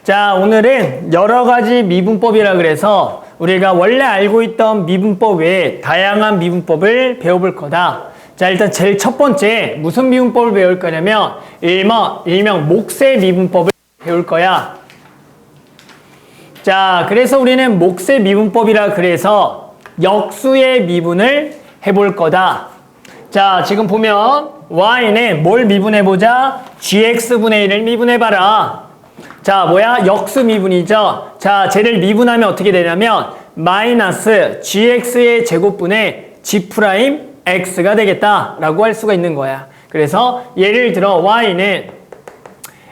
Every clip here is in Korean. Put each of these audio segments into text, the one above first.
자, 오늘은 여러 가지 미분법이라 그래서 우리가 원래 알고 있던 미분법 외에 다양한 미분법을 배워볼 거다. 자, 일단 제일 첫 번째 무슨 미분법을 배울 거냐면 일명 몫의 미분법을 배울 거야. 자, 그래서 우리는 몫의 미분법이라 그래서 역수의 미분을 해볼 거다. 자, 지금 보면 y는 뭘 미분해보자? gx분의 1을 미분해봐라. 자, 뭐야? 역수 미분이죠. 자, 쟤를 미분하면 어떻게 되냐면 마이너스 gx의 제곱분의 g 프라임 x가 되겠다라고 할 수가 있는 거야. 그래서 예를 들어 y는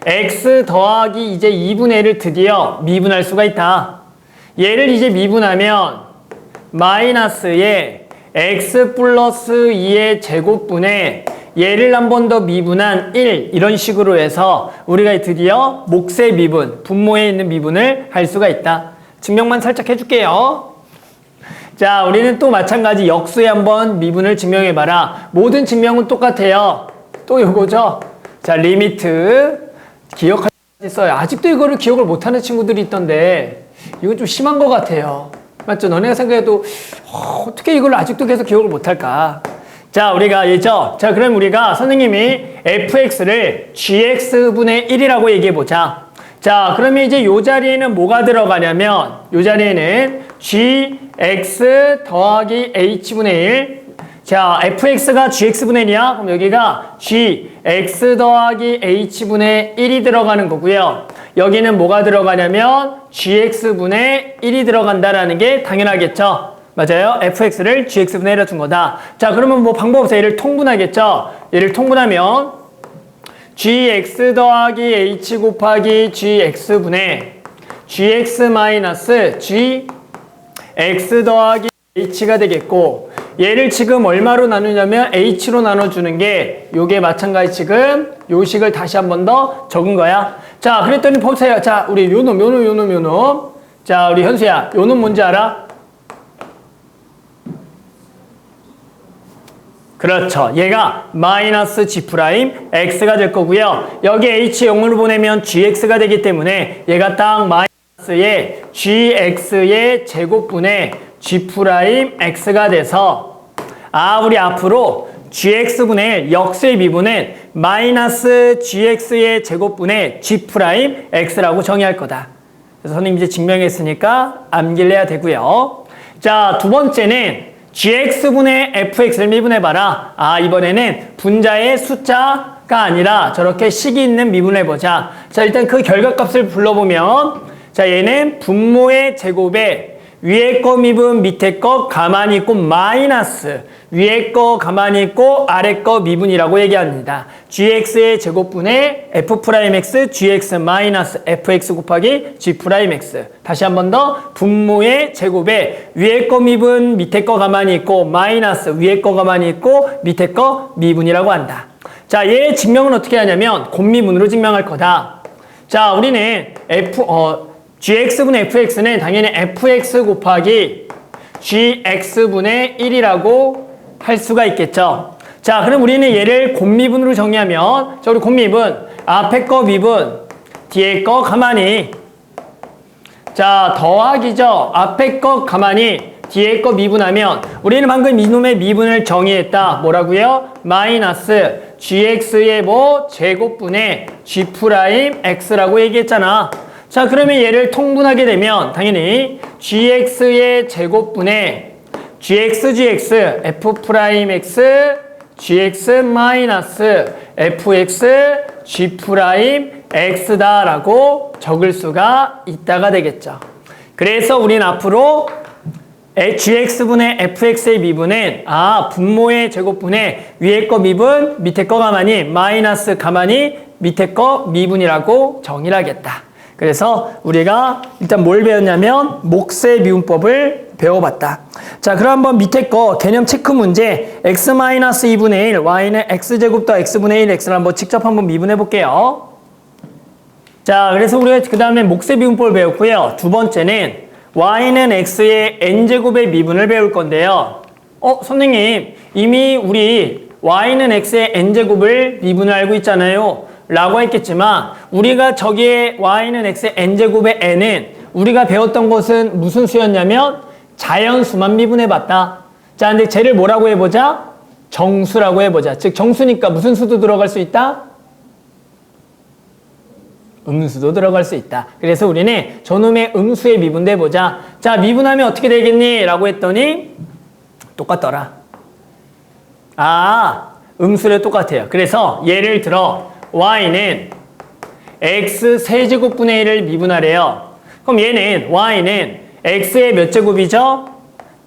x 더하기 이제 2분의 1을 드디어 미분할 수가 있다. 얘를 이제 미분하면 마이너스의 x 플러스 2의 제곱분의 얘를 한 번 더 미분한 1 이런 식으로 해서 우리가 드디어 몫의 미분, 분모에 있는 미분을 할 수가 있다. 증명만 살짝 해줄게요. 자, 우리는 또 마찬가지 역수에 한번 미분을 증명해봐라. 모든 증명은 똑같아요. 또 이거죠. 자, 리미트 기억할 수 있어요. 아직도 이거를 기억을 못하는 친구들이 있던데 이건 좀 심한 것 같아요. 맞죠? 너네가 생각해도 어떻게 이걸 아직도 계속 기억을 못할까? 자, 우리가 예죠? 자, 그럼 우리가 선생님이 fx를 gx분의 1이라고 얘기해보자. 자, 그러면 이제 요 자리에는 뭐가 들어가냐면 요 자리에는 gx 더하기 h분의 1. 자, fx가 gx분의 1이야? 그럼 여기가 gx 더하기 h분의 1이 들어가는 거고요. 여기는 뭐가 들어가냐면 gx분의 1이 들어간다라는 게 당연하겠죠? 맞아요? fx를 gx분의 1로 준 거다. 자, 그러면 뭐 방법 없어요. 얘를 통분하겠죠? 얘를 통분하면 gx 더하기 h 곱하기 gx분의 gx 마이너스 gx 더하기 h가 되겠고 얘를 지금 얼마로 나누냐면 h로 나눠주는 게 요게 마찬가지 지금 요 식을 다시 한 번 더 적은 거야. 자, 그랬더니 보세요. 자, 우리 요놈. 자, 우리 현수야. 요놈 뭔지 알아? 그렇죠. 얘가 마이너스 g 프라임 x가 될 거고요. 여기 h 0으로 보내면 gx가 되기 때문에 얘가 딱 마이너스의 gx의 제곱분의 g 프라임 x가 돼서 우리 앞으로 gx분의 역수의 미분은 마이너스 gx의 제곱분의 g 프라임 x라고 정의할 거다. 그래서 선생님 이제 증명했으니까 암기를 해야 되고요. 자, 두 번째는 gx분의 fx를 미분해봐라. 이번에는 분자의 숫자가 아니라 저렇게 식이 있는 미분을 해보자. 자, 일단 그 결과값을 불러보면 자, 얘는 분모의 제곱에 위에 거 미분, 밑에 거 가만히 있고 마이너스 위에 거 가만히 있고 아래 거 미분이라고 얘기합니다. gx의 제곱분의 f'x gx 마이너스 fx 곱하기 g'x. 다시 한 번 더 분모의 제곱에 위에 거 미분, 밑에 거 가만히 있고 마이너스 위에 거 가만히 있고 밑에 거 미분이라고 한다. 자, 얘 증명은 어떻게 하냐면 곱미분으로 증명할 거다. 자, 우리는 gx분의 fx는 당연히 fx 곱하기 gx분의 1이라고 할 수가 있겠죠. 자, 그럼 우리는 얘를 곱미분으로 정리하면 자, 우리 곱미분 앞에 거 미분 뒤에 거 가만히 자, 더하기죠. 앞에 거 가만히 뒤에 거 미분하면 우리는 방금 이놈의 미분을 정의했다. 뭐라고요? 마이너스 gx의 제곱분의 g 프라임 x라고 얘기했잖아. 자, 그러면 얘를 통분하게 되면 당연히 gx의 제곱분의 gx f'x gx 마이너스 fx g'x다라고 적을 수가 있다가 되겠죠. 그래서 우리는 앞으로 gx분의 fx의 미분은 분모의 제곱분의 위에 거 미분, 밑에 거 가만히 마이너스 가만히 밑에 거 미분이라고 정의를 하겠다. 그래서 우리가 일단 뭘 배웠냐면 몫의 미분법을 배워봤다. 자, 그럼 한번 밑에 거 개념 체크 문제 x-2분의 1 y는 x제곱 더 x분의 1 x를 한번 직접 한번 미분해 볼게요. 자, 그래서 우리가 그 다음에 몫의 미분법을 배웠고요. 두 번째는 y는 x의 n제곱의 미분을 배울 건데요. 선생님 이미 우리 y는 x의 n제곱을 미분을 알고 있잖아요. 라고 했겠지만 우리가 저기에 y는 x의 n제곱의 n은 우리가 배웠던 것은 무슨 수였냐면 자연수만 미분해봤다. 자, 근데 쟤를 뭐라고 해보자? 정수라고 해보자. 즉 정수니까 무슨 수도 들어갈 수 있다? 음수도 들어갈 수 있다. 그래서 우리는 저놈의 음수에 미분해보자. 자, 미분하면 어떻게 되겠니? 라고 했더니 똑같더라. 아, 음수를 똑같아요. 그래서 예를 들어 y는 x 세제곱분의 1을 미분하래요. 그럼 얘는 y는 x의 몇 제곱이죠?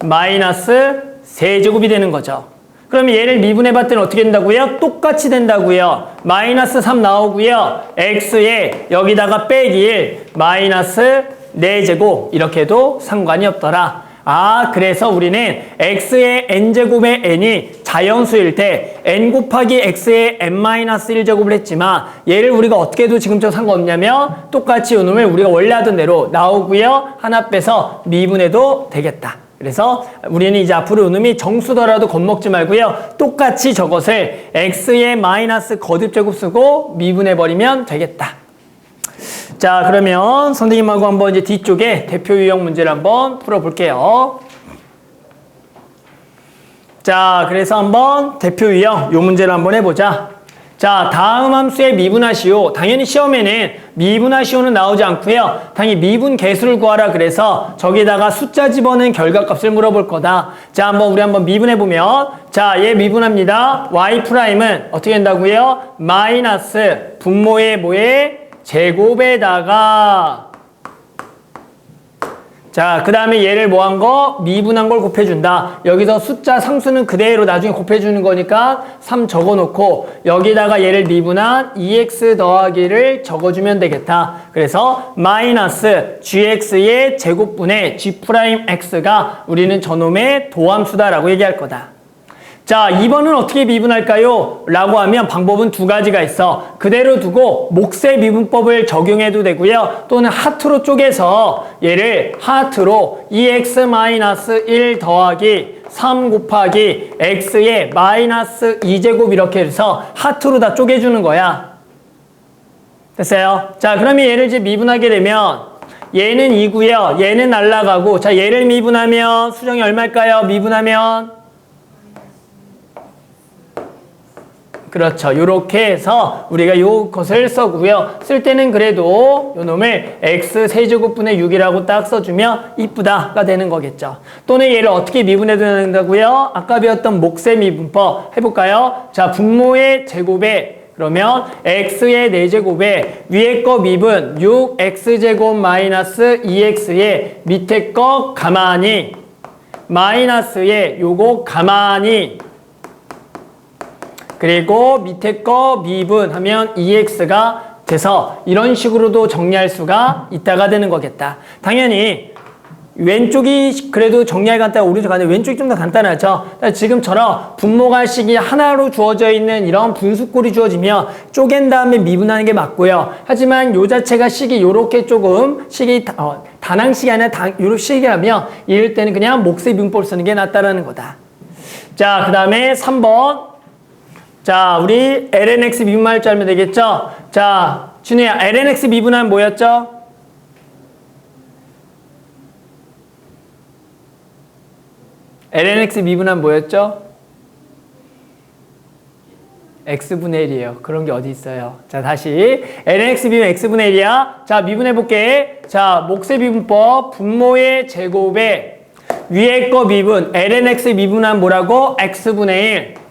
마이너스 세제곱이 되는 거죠. 그럼 얘를 미분해봤더니 어떻게 된다고요? 똑같이 된다고요. 마이너스 3 나오고요. x에 여기다가 빼기 1 마이너스 4제곱 이렇게 해도 상관이 없더라. 아, 그래서 우리는 x의 n제곱의 n이 자연수일 때 n 곱하기 x의 n-1제곱을 했지만 얘를 우리가 어떻게 해도 지금처럼 상관없냐면 똑같이 요놈을 우리가 원래 하던 대로 나오고요. 하나 빼서 미분해도 되겠다. 그래서 우리는 이제 앞으로 요놈이 정수더라도 겁먹지 말고요. 똑같이 저것을 x의 마이너스 거듭제곱 쓰고 미분해버리면 되겠다. 자, 그러면 선생님하고 한번 이제 뒤쪽에 대표 유형 문제를 한번 풀어볼게요. 자, 그래서 한번 대표 유형 요 문제를 한번 해보자. 자, 다음 함수의 미분하시오. 당연히 시험에는 미분하시오는 나오지 않고요. 당연히 미분 개수를 구하라 그래서 저기다가 숫자 집어넣은 결과값을 물어볼 거다. 자, 우리 한번 미분해보면 자, 얘 미분합니다. y''은 어떻게 된다고요? 마이너스 분모의 뭐에? 제곱에다가 자, 그 다음에 얘를 뭐 한 거? 미분한 걸 곱해준다. 여기서 숫자 상수는 그대로 나중에 곱해주는 거니까 3 적어놓고 여기다가 얘를 미분한 2x 더하기를 적어주면 되겠다. 그래서 마이너스 gx의 제곱분의 g'x가 우리는 저놈의 도함수다라고 얘기할 거다. 자, 2번은 어떻게 미분할까요? 라고 하면 방법은 두 가지가 있어. 그대로 두고 몫의 미분법을 적용해도 되고요. 또는 하트로 쪼개서 얘를 하트로 2x-1 더하기 3 곱하기 x의 마이너스 2제곱 이렇게 해서 하트로 다 쪼개주는 거야. 됐어요? 자, 그러면 얘를 이제 미분하게 되면 얘는 2고요. 얘는 날라가고 자, 얘를 미분하면 수정이 얼마일까요? 미분하면 그렇죠. 요렇게 해서 우리가 요것을 써고요. 쓸 때는 그래도 요 놈을 x 세제곱분의 6이라고 딱 써주면 이쁘다가 되는 거겠죠. 또는 얘를 어떻게 미분해도 된다고요? 아까 배웠던 몫의 미분법 해볼까요? 자, 분모의 제곱에 그러면 x의 4제곱에 위에 거 미분 6x제곱 마이너스 2x에 밑에 거 가만히 마이너스에 요거 가만히 그리고 밑에 거 미분하면 2x가 돼서 이런 식으로도 정리할 수가 있다가 되는 거겠다. 당연히 왼쪽이 그래도 정리하기 간단하고 오른쪽 간단해. 왼쪽이 좀 더 간단하죠. 지금처럼 분모가 식이 하나로 주어져 있는 이런 분수꼴이 주어지면 쪼갠 다음에 미분하는 게 맞고요. 하지만 요 자체가 식이 요렇게 조금 식이 단항식이 아니라 요렇게 식이라면 이럴 때는 그냥 몫의 미분법을 쓰는 게 낫다라는 거다. 자, 그 다음에 3번. 자, 우리 lnx 미분할 줄 알면 되겠죠? 자, 준우야, lnx 미분하면 뭐였죠? lnx 미분하면 뭐였죠? x분의 1이에요. 그런 게 어디 있어요? 자, 다시 lnx 미분 x분의 1이야. 자, 미분해볼게. 자, 몫의 미분법 분모의 제곱에 위에 거 미분 lnx 미분하면 뭐라고? x분의 1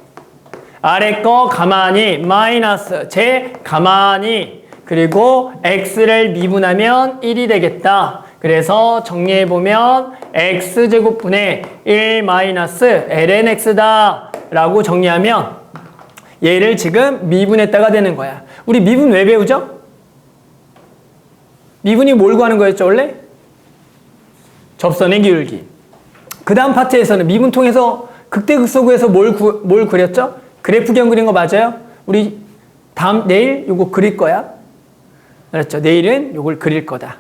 아래 거 가만히 마이너스 제 가만히 그리고 x를 미분하면 1이 되겠다. 그래서 정리해보면 x제곱분의 1 마이너스 lnx다 라고 정리하면 얘를 지금 미분했다가 되는 거야. 우리 미분 왜 배우죠? 미분이 뭘 구하는 거였죠 원래? 접선의 기울기. 그 다음 파트에서는 미분 통해서 극대극소구에서 뭘 그렸죠? 그래프 경 그린 거 맞아요? 우리 내일 요거 그릴 거야. 알았죠? 내일은 요걸 그릴 거다.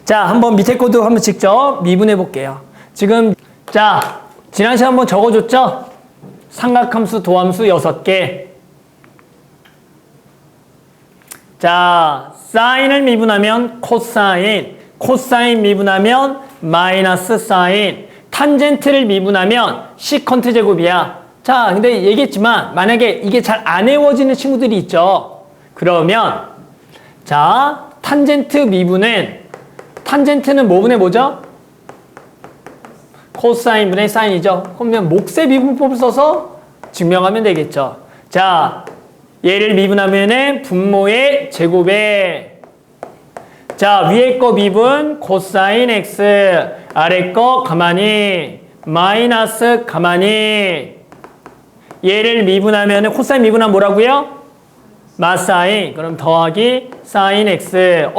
자, 한번 밑에 것도 한번 직접 미분해 볼게요. 지금 자, 지난 시간 한번 적어줬죠? 삼각함수 도함수 6개. 자, 사인을 미분하면 코사인, 코사인 미분하면 마이너스 사인, 탄젠트를 미분하면 시컨트 제곱이야. 자, 근데 얘기했지만 만약에 이게 잘 안 외워지는 친구들이 있죠. 그러면 자, 탄젠트는 뭐분의 뭐죠? 코사인분의 사인이죠. 그러면 몫의 미분법을 써서 증명하면 되겠죠. 자, 얘를 미분하면은 분모의 제곱에 자, 위에 거 미분 코사인 x, 아래 거 가만히 마이너스 가만히 얘를 미분하면은 코사인 미분하면 뭐라고요? 마사인. 그럼 더하기 사인 x.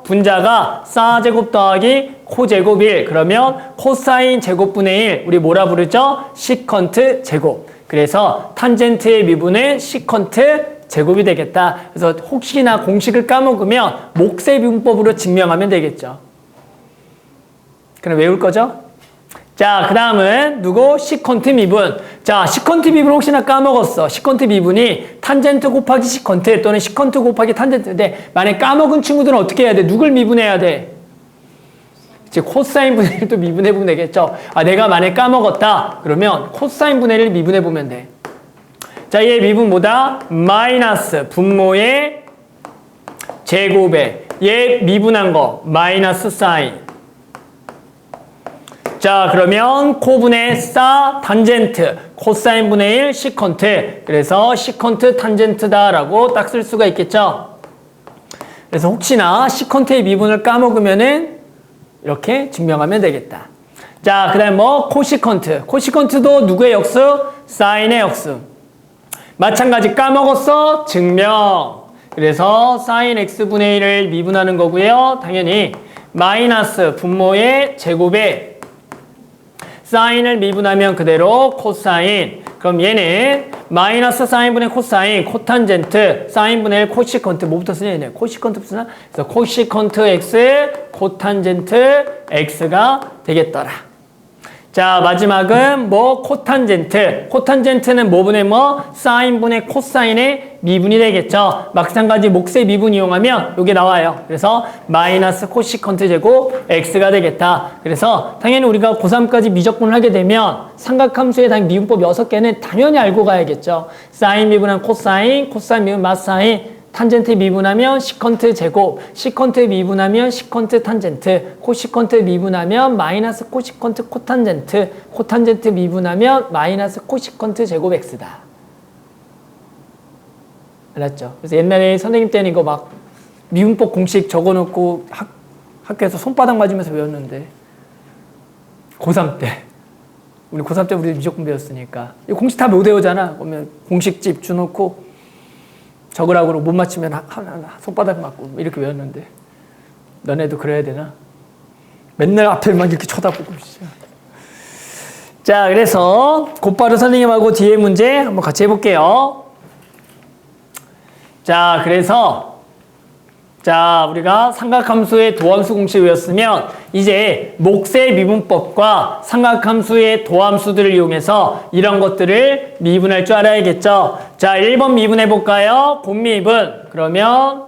분자가 사제곱 더하기 코제곱 1. 그러면 코사인 제곱분의 1. 우리 뭐라 부르죠? 시컨트 제곱. 그래서 탄젠트의 미분은 시컨트 제곱이 되겠다. 그래서 혹시나 공식을 까먹으면 몫의 미분법으로 증명하면 되겠죠. 그럼 외울 거죠? 자, 그 다음은 누구? 시컨트 미분. 자, 시컨트 미분 혹시나 까먹었어. 시컨트 미분이 탄젠트 곱하기 시컨트 또는 시컨트 곱하기 탄젠트인데 만약에 까먹은 친구들은 어떻게 해야 돼? 누굴 미분해야 돼? 이제 코사인 분의 1도 미분해보면 되겠죠. 아, 내가 만약에 까먹었다. 그러면 코사인 분의 1을 미분해보면 돼. 자, 얘 미분 뭐다? 마이너스 분모의 제곱에 얘 미분한 거 마이너스 사인. 자, 그러면 코분의 사 탄젠트 코사인 분의 1 시컨트. 그래서 시컨트 탄젠트다라고 딱 쓸 수가 있겠죠. 그래서 혹시나 시컨트의 미분을 까먹으면은 이렇게 증명하면 되겠다. 자, 그 다음에 뭐 코시컨트. 코시컨트도 누구의 역수? 사인의 역수. 마찬가지 까먹었어? 증명. 그래서 사인 x분의 1을 미분하는 거고요. 당연히 마이너스 분모의 제곱에 사인을 미분하면 그대로 코사인. 그럼 얘는 마이너스 사인분의 코사인, 코탄젠트, 사인분의 1 코시컨트. 뭐부터 쓰냐 얘네? 코시컨트 쓰나? 그래서 코시컨트 x, 코탄젠트 x가 되겠더라. 자, 마지막은 뭐 코탄젠트. 코탄젠트는 뭐분의 뭐? 사인분의 코사인의 미분이 되겠죠. 마찬가지 몫의 미분 이용하면 이게 나와요. 그래서 마이너스 코시컨트 제곱 x가 되겠다. 그래서 당연히 우리가 고3까지 미적분을 하게 되면 삼각함수의 미분법 6개는 당연히 알고 가야겠죠. 사인 미분한 코사인, 코사인 미분 마사인, 탄젠트 미분하면 시컨트 제곱, 시컨트 미분하면 시컨트 탄젠트, 코시컨트 미분하면 마이너스 코시컨트 코탄젠트, 코탄젠트 미분하면 마이너스 코시컨트 제곱 x다. 알았죠? 그래서 옛날에 선생님 때는 이거 막 미분법 공식 적어놓고 학교에서 손바닥 맞으면서 외웠는데 고3 때 우리 고3 때 우리 미적분 배웠으니까 이 공식 다 못 외우잖아. 그러면 공식집 주놓고 적으라고 못 맞추면 손바닥 맞고 이렇게 외웠는데 너네도 그래야 되나? 맨날 앞에만 이렇게 쳐다보고 진짜. 자, 그래서 곧바로 선생님하고 뒤에 문제 한번 같이 해볼게요. 자, 그래서 자, 우리가 삼각함수의 도함수 공식 외웠으면 이제 몫의 미분법과 삼각함수의 도함수들을 이용해서 이런 것들을 미분할 줄 알아야겠죠. 자, 1번 미분해 볼까요? 곱미분. 그러면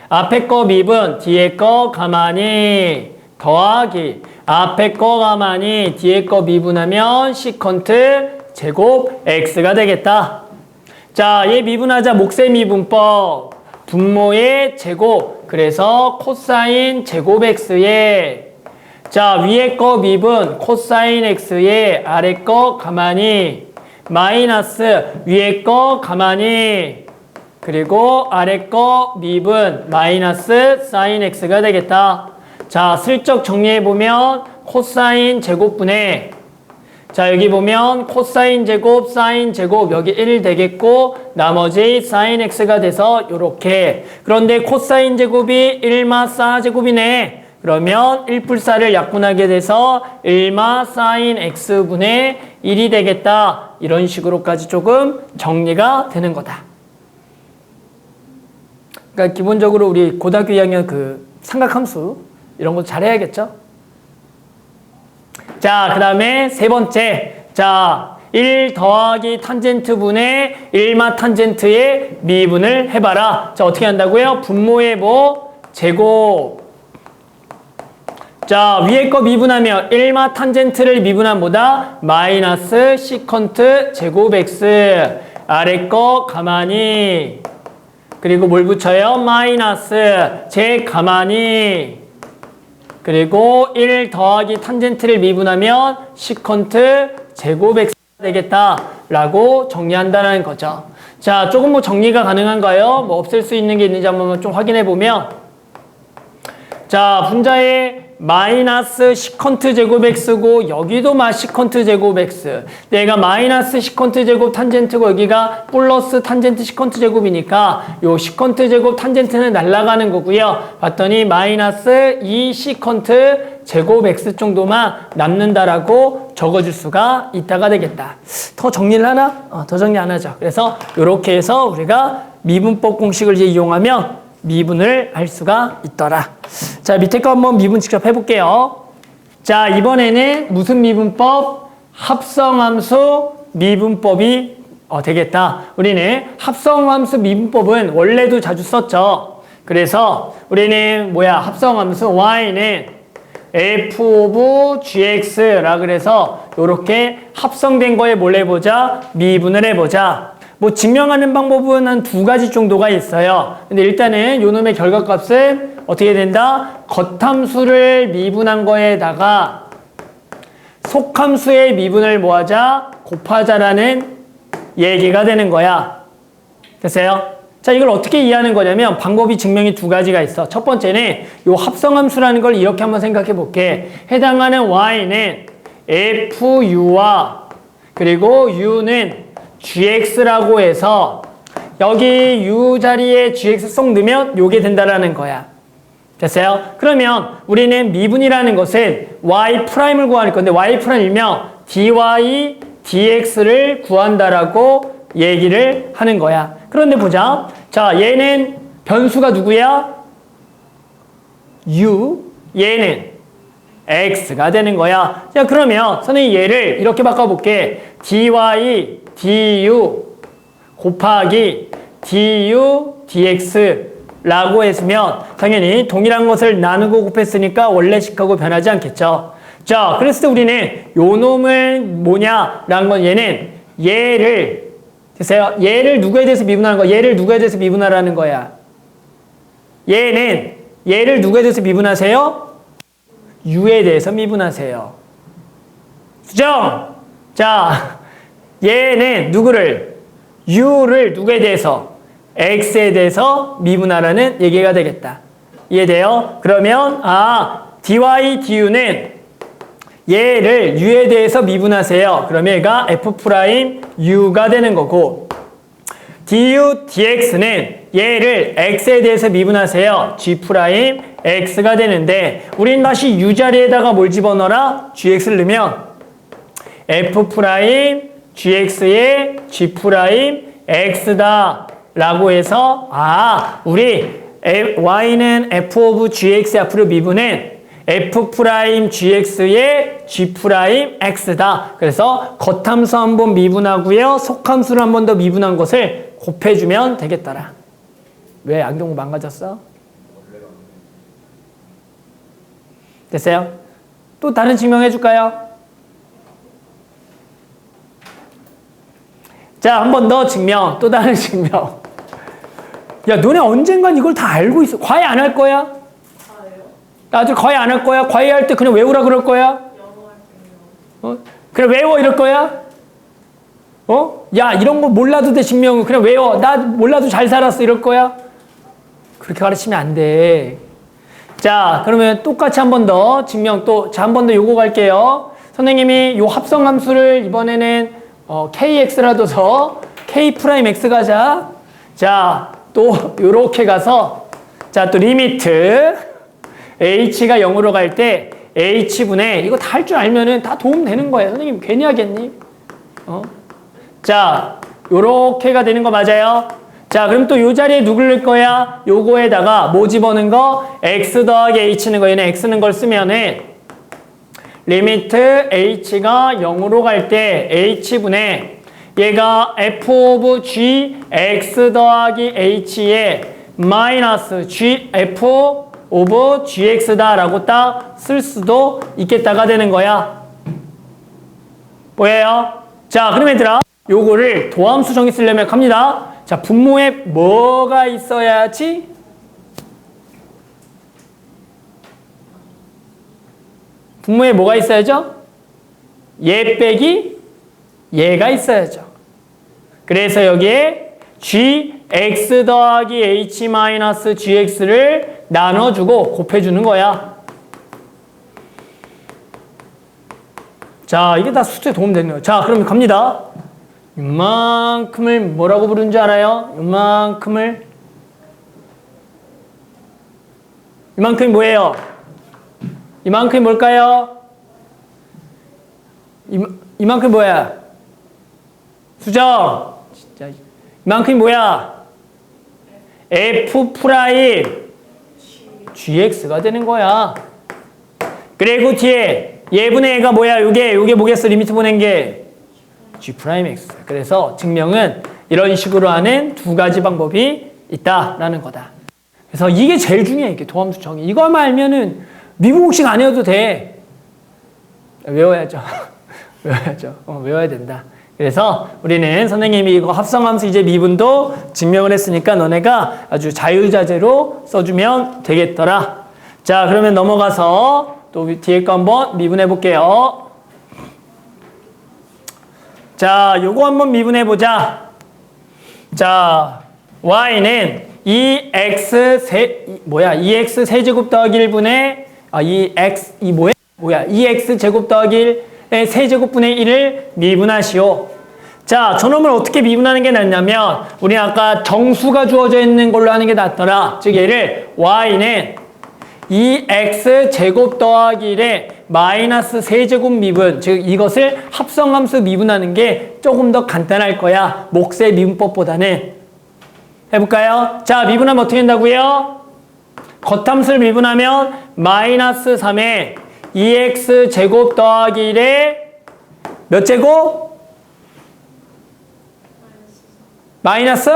앞에 거 미분, 뒤에 거 가만히 더하기 앞에 거 가만히 뒤에 거 미분하면 시컨트 제곱 x가 되겠다. 자, 얘 미분하자. 몫의 미분법. 분모의 제곱. 그래서 코사인 제곱 x에 자, 위에 거 미분 코사인 x에 아래 거 가만히 마이너스 위에 거 가만히 그리고 아래 거 미분 마이너스 사인 x가 되겠다. 자, 슬쩍 정리해보면 코사인 제곱분의 자, 여기 보면 코사인 제곱, 사인 제곱 여기 1 되겠고 나머지 사인 x가 돼서 요렇게. 그런데 코사인 제곱이 1마 사 제곱이네. 그러면 1+4를 약분하게 돼서 1마 사인 x분의 1이 되겠다. 이런 식으로까지 조금 정리가 되는 거다. 그러니까 기본적으로 우리 고등학교 2학년 그 삼각함수 이런 거 잘해야겠죠? 자, 그 다음에 세 번째. 자, 1 더하기 탄젠트분의 1마 탄젠트의 미분을 해봐라. 자, 어떻게 한다고요? 분모의 뭐? 제곱. 자, 위에 거 미분하면 1마 탄젠트를 미분한 뭐다? 마이너스 시컨트 제곱 x. 아래 거 가만히. 그리고 뭘 붙여요? 마이너스 제 가만히. 그리고 1 더하기 탄젠트를 미분하면 시컨트 제곱 x가 되겠다라고 정리한다는 거죠. 자, 조금 뭐 정리가 가능한가요? 뭐 없앨 수 있는 게 있는지 한번 좀 확인해 보면, 자, 분자에 마이너스 시컨트 제곱 x고 여기도 시컨트 제곱 x. 내가 마이너스 시컨트 제곱 탄젠트고 여기가 플러스 탄젠트 시컨트 제곱이니까 요 시컨트 제곱 탄젠트는 날아가는 거고요. 봤더니 마이너스 2 시컨트 제곱 x 정도만 남는다라고 적어줄 수가 있다가 되겠다. 더 정리를 하나? 더 정리 안 하죠. 그래서 이렇게 해서 우리가 미분법 공식을 이제 이용하면 미분을 할 수가 있더라. 자, 밑에 거 한번 미분 직접 해볼게요. 자, 이번에는 무슨 미분법? 합성함수 미분법이 되겠다. 우리는 합성함수 미분법은 원래도 자주 썼죠. 그래서 우리는 합성함수 y는 f of gx라 그래서 이렇게 합성된 거에 뭘 해보자? 미분을 해보자. 뭐 증명하는 방법은 한 2가지 정도가 있어요. 근데 일단은 요놈의 결과값은 어떻게 된다? 겉함수를 미분한 거에다가 속함수의 미분을 뭐하자? 곱하자라는 얘기가 되는 거야. 됐어요? 자, 이걸 어떻게 이해하는 거냐면 방법이 증명이 2가지가 있어. 첫 번째는 요 합성함수라는 걸 이렇게 한번 생각해 볼게. 해당하는 y는 fu와 그리고 u는 gx라고 해서 여기 u 자리에 gx 쏙 넣으면 요게 된다라는 거야. 됐어요? 그러면 우리는 미분이라는 것은 y'을 구할 건데 y'이면 dy dx를 구한다라고 얘기를 하는 거야. 그런데 보자. 자, 얘는 변수가 누구야? u. 얘는 x가 되는 거야. 자, 그러면 선생님이 얘를 이렇게 바꿔볼게. dy du 곱하기 du dx라고 했으면 당연히 동일한 것을 나누고 곱했으니까 원래식하고 변하지 않겠죠. 자, 그랬을 때 우리는 요 놈을 뭐냐라는 건 얘를 됐어요? 얘를 누구에 대해서 미분하는 거야? 얘를 누구에 대해서 미분하라는 거야? 얘를 누구에 대해서 미분하세요? u에 대해서 미분하세요. 수정! 자, 얘는 누구를? u를 누구에 대해서? x에 대해서 미분하라는 얘기가 되겠다. 이해돼요? 그러면 dy, du는 얘를 u에 대해서 미분하세요. 그러면 얘가 f'u가 되는 거고, du, dx는 얘를 x에 대해서 미분하세요. g'x가 되는데 우린 다시 u 자리에다가 뭘 집어넣어라? gx를 넣으면 f' gx의 g'x다 라고 해서 우리 y는 f of gx 앞으로 미분은 f'gx의 g'x다. 그래서 겉함수 한번 미분하고요. 속함수를 한 번 더 미분한 것을 곱해주면 되겠더라. 왜 안경 망가졌어? 됐어요? 또 다른 증명 해줄까요? 자, 한 번 더 증명. 또 다른 증명. 야, 너네 언젠간 이걸 다 알고 있어. 과외 안 할 거야? 나도 과외 안 할 거야? 과외 할 때 그냥 외우라 그럴 거야? 그냥 외워 이럴 거야? 야, 이런 거 몰라도 돼, 증명은. 그냥 외워. 나 몰라도 잘 살았어 이럴 거야? 그렇게 가르치면 안 돼. 자, 그러면 똑같이 한 번 더 증명 한 번 더 요거 갈게요. 선생님이 요 합성함수를 이번에는 kx라 둬서 k'x 가자. 자, 또 요렇게 가서 자, 또 리미트 h가 0으로 갈 때 h분의 이거 다 할 줄 알면은 다 도움 되는 거예요. 선생님 괜히 하겠니? 자, 요렇게가 되는 거 맞아요? 자, 그럼 또 요 자리에 누굴 넣을 거야? 요거에다가 뭐 집어넣은 거? x 더하기 h는 거, 얘는 x는 걸 쓰면은 리미트 h가 0으로 갈 때 h분의 얘가 f of g x 더하기 h의 마이너스 g f of gx다 라고 딱 쓸 수도 있겠다가 되는 거야. 보여요? 자, 그럼 얘들아 요거를 도함수 정의 쓰려면 갑니다. 자, 분모에 뭐가 있어야지? 분모에 뭐가 있어야죠? 얘 빼기 얘가 있어야죠. 그래서 여기에 gx 더하기 h 마이너스 gx를 나눠주고 곱해주는 거야. 자, 이게 다 수트에 도움되는 거야. 자, 그럼 갑니다. 이만큼을 뭐라고 부르는 줄 알아요? 이만큼이 뭐예요? 이만큼이 뭘까요? 이만큼이 뭐야? 수정. 진짜. 이만큼이 뭐야? f 프라임 gx가 되는 거야. 그리고 뒤에 얘분의 얘가 뭐야? 요게 뭐겠어? 리미트 보낸 게 g 프라임 x. 그래서 증명은 이런 식으로 하는 두 가지 방법이 있다라는 거다. 그래서 이게 제일 중요해. 이게 도함수 정의. 이거만 알면은 미분공식 안 해도 돼. 외워야죠. 외워야 된다. 그래서 우리는 선생님이 이거 합성함수 이제 미분도 증명을 했으니까 너네가 아주 자유자재로 써주면 되겠더라. 자, 그러면 넘어가서 또 뒤에 거 한번 미분해 볼게요. 자, 요거 한번 미분해 보자. 자, y는 2x 세제곱 더하기 1분의 2x 제곱 더하기 1의 세제곱분의 1을 미분하시오. 자, 저놈을 어떻게 미분하는 게 낫냐면 우리 아까 정수가 주어져 있는 걸로 하는 게 낫더라. 즉 얘를 y는 2x 제곱 더하기 1의 마이너스 세제곱 미분, 즉 이것을 합성함수 미분하는 게 조금 더 간단할 거야. 몫의 미분법보다는. 해볼까요? 자, 미분하면 어떻게 된다고요? 겉함수를 미분하면 마이너스 3에 2x 제곱 더하기 1에 몇 제곱? 마이너스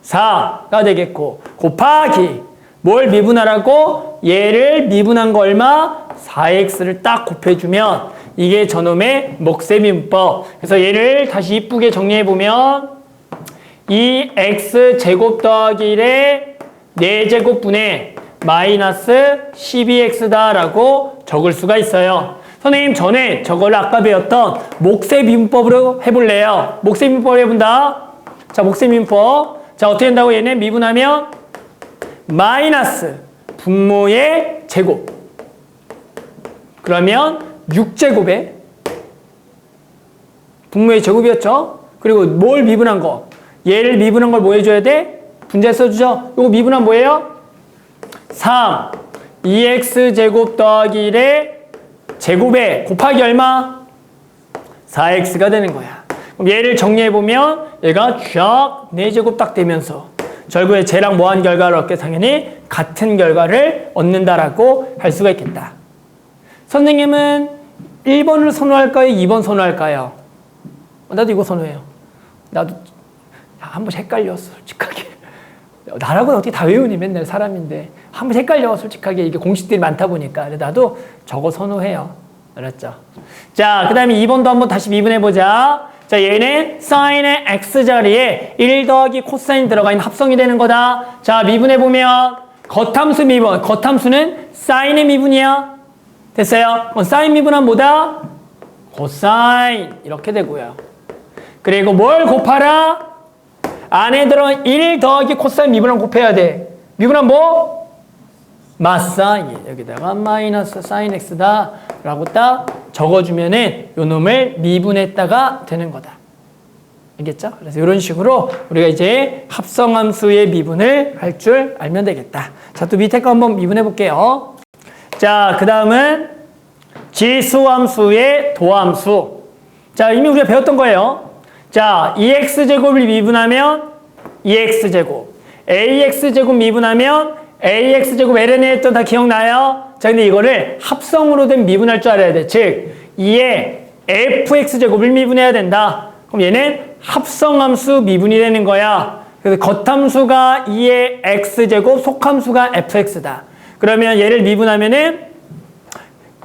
4가 되겠고, 곱하기 뭘 미분하라고? 얘를 미분한 거 얼마? 4x를 딱 곱해주면 이게 저놈의 몫의 미분법. 그래서 얘를 다시 이쁘게 정리해보면 2x 제곱 더하기 1의 4제곱분의 마이너스 12x다 라고 적을 수가 있어요. 선생님, 전에 저걸 아까 배웠던 몫의 미분법으로 해볼래요. 몫의 미분법을 해본다. 자, 몫의 미분법. 자, 어떻게 된다고? 얘는 미분하면 마이너스 분모의 제곱. 그러면 6제곱에 분모의 제곱이었죠. 그리고 뭘 미분한 거? 얘를 미분한 걸 뭐 해줘야 돼? 분자에 써주죠. 이거 미분한 뭐예요? 3 2x 제곱 더하기 1의 제곱에 곱하기 얼마? 4x가 되는 거야. 그럼 얘를 정리해보면 얘가 쫙 4제곱 딱 되면서 결국에 쟤랑 뭐한 결과를 얻게? 당연히 같은 결과를 얻는다라고 할 수가 있겠다. 선생님은 1번을 선호할까요? 2번 선호할까요? 나도 이거 선호해요. 나도 한 번씩 헷갈렸어, 솔직하게. 나라고는 어떻게 다 외우니, 맨날 사람인데. 한 번씩 헷갈려, 솔직하게. 이게 공식들이 많다 보니까. 나도 저거 선호해요. 알았죠? 자, 그 다음에 2번도 한번 다시 미분해보자. 자, 얘는 사인의 x 자리에 1 더하기 코사인 들어가 있는 합성이 되는 거다. 자, 미분해보면 겉함수 미분. 겉함수는 사인의 미분이야. 됐어요? 사인 미분은 뭐다? 코사인. 이렇게 되고요. 그리고 뭘 곱하라? 안에 들어간 1 더하기 코사인 미분하면 곱해야 돼. 미분하면 뭐? 마사인. 여기다가 마이너스 사인 x다 라고 딱 적어주면은 요 놈을 미분했다가 되는 거다. 알겠죠? 그래서 이런 식으로 우리가 이제 합성함수의 미분을 할 줄 알면 되겠다. 자, 또 밑에 거 한번 미분해 볼게요. 자, 그 다음은 지수함수의 도함수. 자, 이미 우리가 배웠던 거예요. 자, 2x제곱을 미분하면 2x제곱, ax제곱 미분하면 AX제곱 LNA 했던 다 기억나요? 자, 근데 이거를 합성으로 된 미분할 줄 알아야 돼. 즉, 2의 fx제곱을 미분해야 된다. 그럼 얘는 합성함수 미분이 되는 거야. 그래서 겉함수가 2의 x제곱, 속함수가 fx다. 그러면 얘를 미분하면은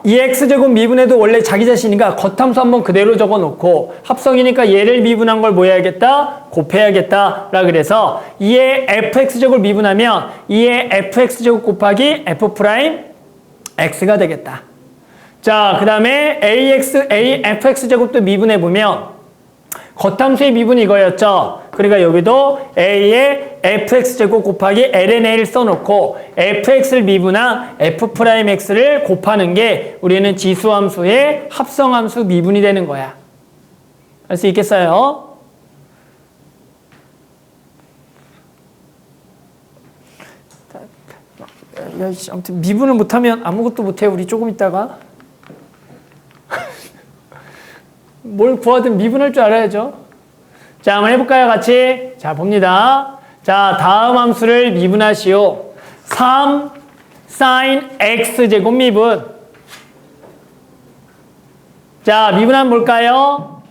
2x제곱 미분해도 원래 자기 자신이니까 겉함수 한번 그대로 적어놓고 합성이니까 얘를 미분한 걸 뭐 해야겠다? 곱해야겠다 라고 그래서 2의 fx제곱을 미분하면 2의 fx제곱 곱하기 f'x가 되겠다. 자, 그 다음에 fx제곱도 미분해보면 겉함수의 미분이 이거였죠. 그러니까 여기도 a의 fx제곱 곱하기 lna를 써놓고 fx를 미분한 f'x를 곱하는 게 우리는 지수함수의 합성함수 미분이 되는 거야. 할 수 있겠어요? 아무튼 미분을 못하면 아무것도 못해. 우리 조금 있다가 뭘 구하든 미분할 줄 알아야죠. 자, 한번 해볼까요? 같이. 자, 봅니다. 자, 다음 함수를 미분하시오. 3 sin x제곱 미분. 자, 미분하면 뭘까요?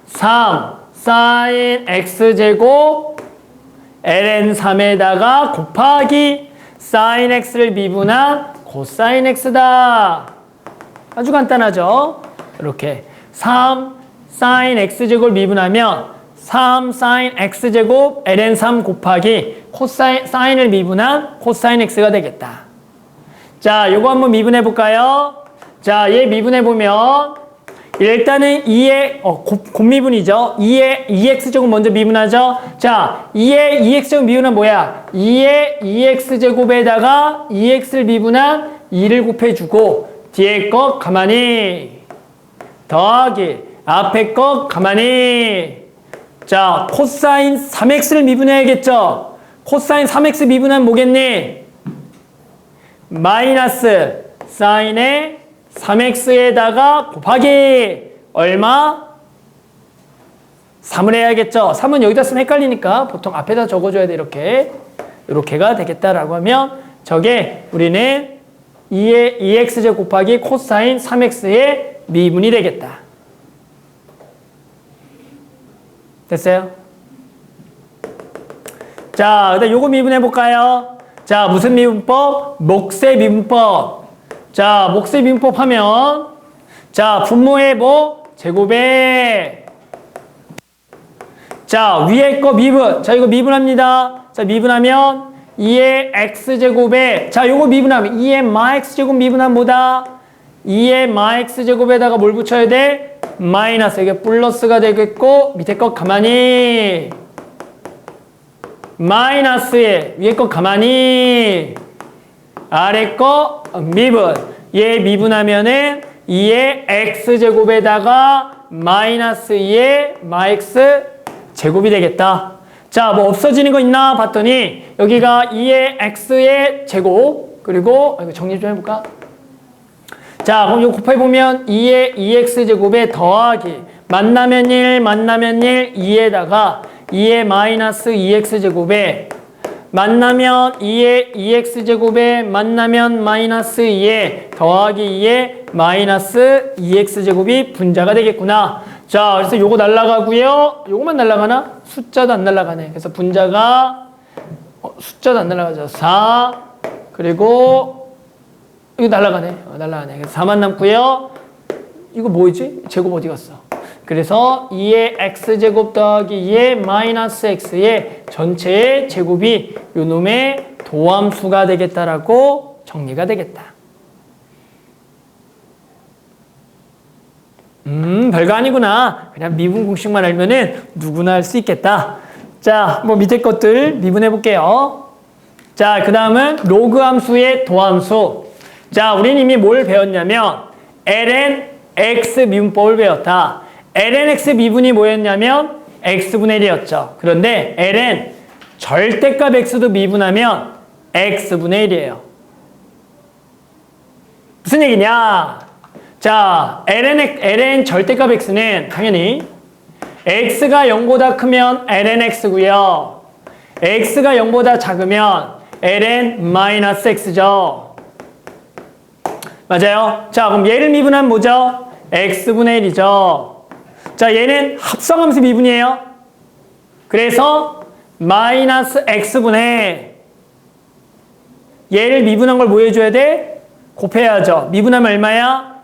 3 sin x제곱 ln3에다가 곱하기 sin x를 미분한 cosine x다. 아주 간단하죠? 이렇게 3 sin x제곱을 미분하면 3 sin x제곱 ln3 곱하기 sine을 미분한 cosine x가 되겠다. 자, 요거 한번 미분해 볼까요? 자, 얘 미분해 보면 일단은 2의 곱미분이죠. 2의 2x제곱 먼저 미분하죠. 자, 2의 2x제곱 미분은 뭐야? 2의 2x제곱에다가 2x를 미분한 2를 곱해주고 뒤에 거 가만히 더하기 앞에 거 가만히. 자, 코사인 3x를 미분해야겠죠. 코사인 3x 미분하면 뭐겠니? 마이너스 사인의 3x에다가 곱하기 얼마? 3을 해야겠죠. 3은 여기다 쓰면 헷갈리니까 보통 앞에다 적어줘야 돼. 이렇게가 되겠다라고 하면 저게 우리는 2의 2x제곱 곱하기 코사인 3x의 미분이 되겠다. 됐어요? 자, 일단 요거 미분해 볼까요? 자, 무슨 미분법? 몫의 미분법. 자, 몫의 미분법 하면 자, 분모의 뭐? 제곱에 자, 위에 거 미분. 자, 이거 미분합니다. 자, 미분하면 2의 x제곱에 자, 요거 미분하면 2의 마 x제곱 미분하면 뭐다? 2의 마 x제곱에다가 뭘 붙여야 돼? 마이너스. 이게 플러스가 되겠고 밑에 거 가만히 마이너스에 위에 거 가만히 아래 거 미분. 얘 미분하면은 2의 x제곱에다가 마이너스 2의 마 x 제곱이 되겠다. 자, 뭐 없어지는 거 있나 봤더니 여기가 2의 x의 제곱 그리고 이거 정리 좀 해볼까? 자, 그럼 이거 곱해보면 2의 2x제곱에 더하기 만나면 1 만나면 1 2에다가 2의 마이너스 2x제곱에 만나면 2의 2x제곱에 만나면 마이너스 2에 더하기 2의 마이너스 2x제곱이 분자가 되겠구나. 자, 그래서 요거 날라가고요. 요거만 날라가나? 숫자도 안 날라가네. 그래서 분자가 숫자도 안 날라가죠. 4 그리고 이거 날라가네. 날라가네. 그래서 4만 남고요. 이거 뭐지? 제곱 어디 갔어? 그래서 2의 x제곱 더하기 2의 마이너스 x의 전체의 제곱이 요 놈의 도함수가 되겠다라고 정리가 되겠다. 별거 아니구나. 그냥 미분 공식만 알면은 누구나 할 수 있겠다. 자, 뭐 밑에 것들 미분해 볼게요. 자, 그 다음은 로그 함수의 도함수. 자, 우리는 이미 뭘 배웠냐면 ln x 미분법을 배웠다. ln x 미분이 뭐였냐면 x분의 1이었죠. 그런데 ln 절대값 x도 미분하면 x분의 1이에요. 무슨 얘기냐? 자, ln 절대값 x는 당연히 x가 0보다 크면 ln x고요. x가 0보다 작으면 ln-x죠. 맞아요? 자, 그럼 얘를 미분하면 뭐죠? x분의 1이죠. 자, 얘는 합성함수 미분이에요. 그래서 마이너스 x분의 얘를 미분한 걸 뭐 해줘야 돼? 곱해야죠. 미분하면 얼마야?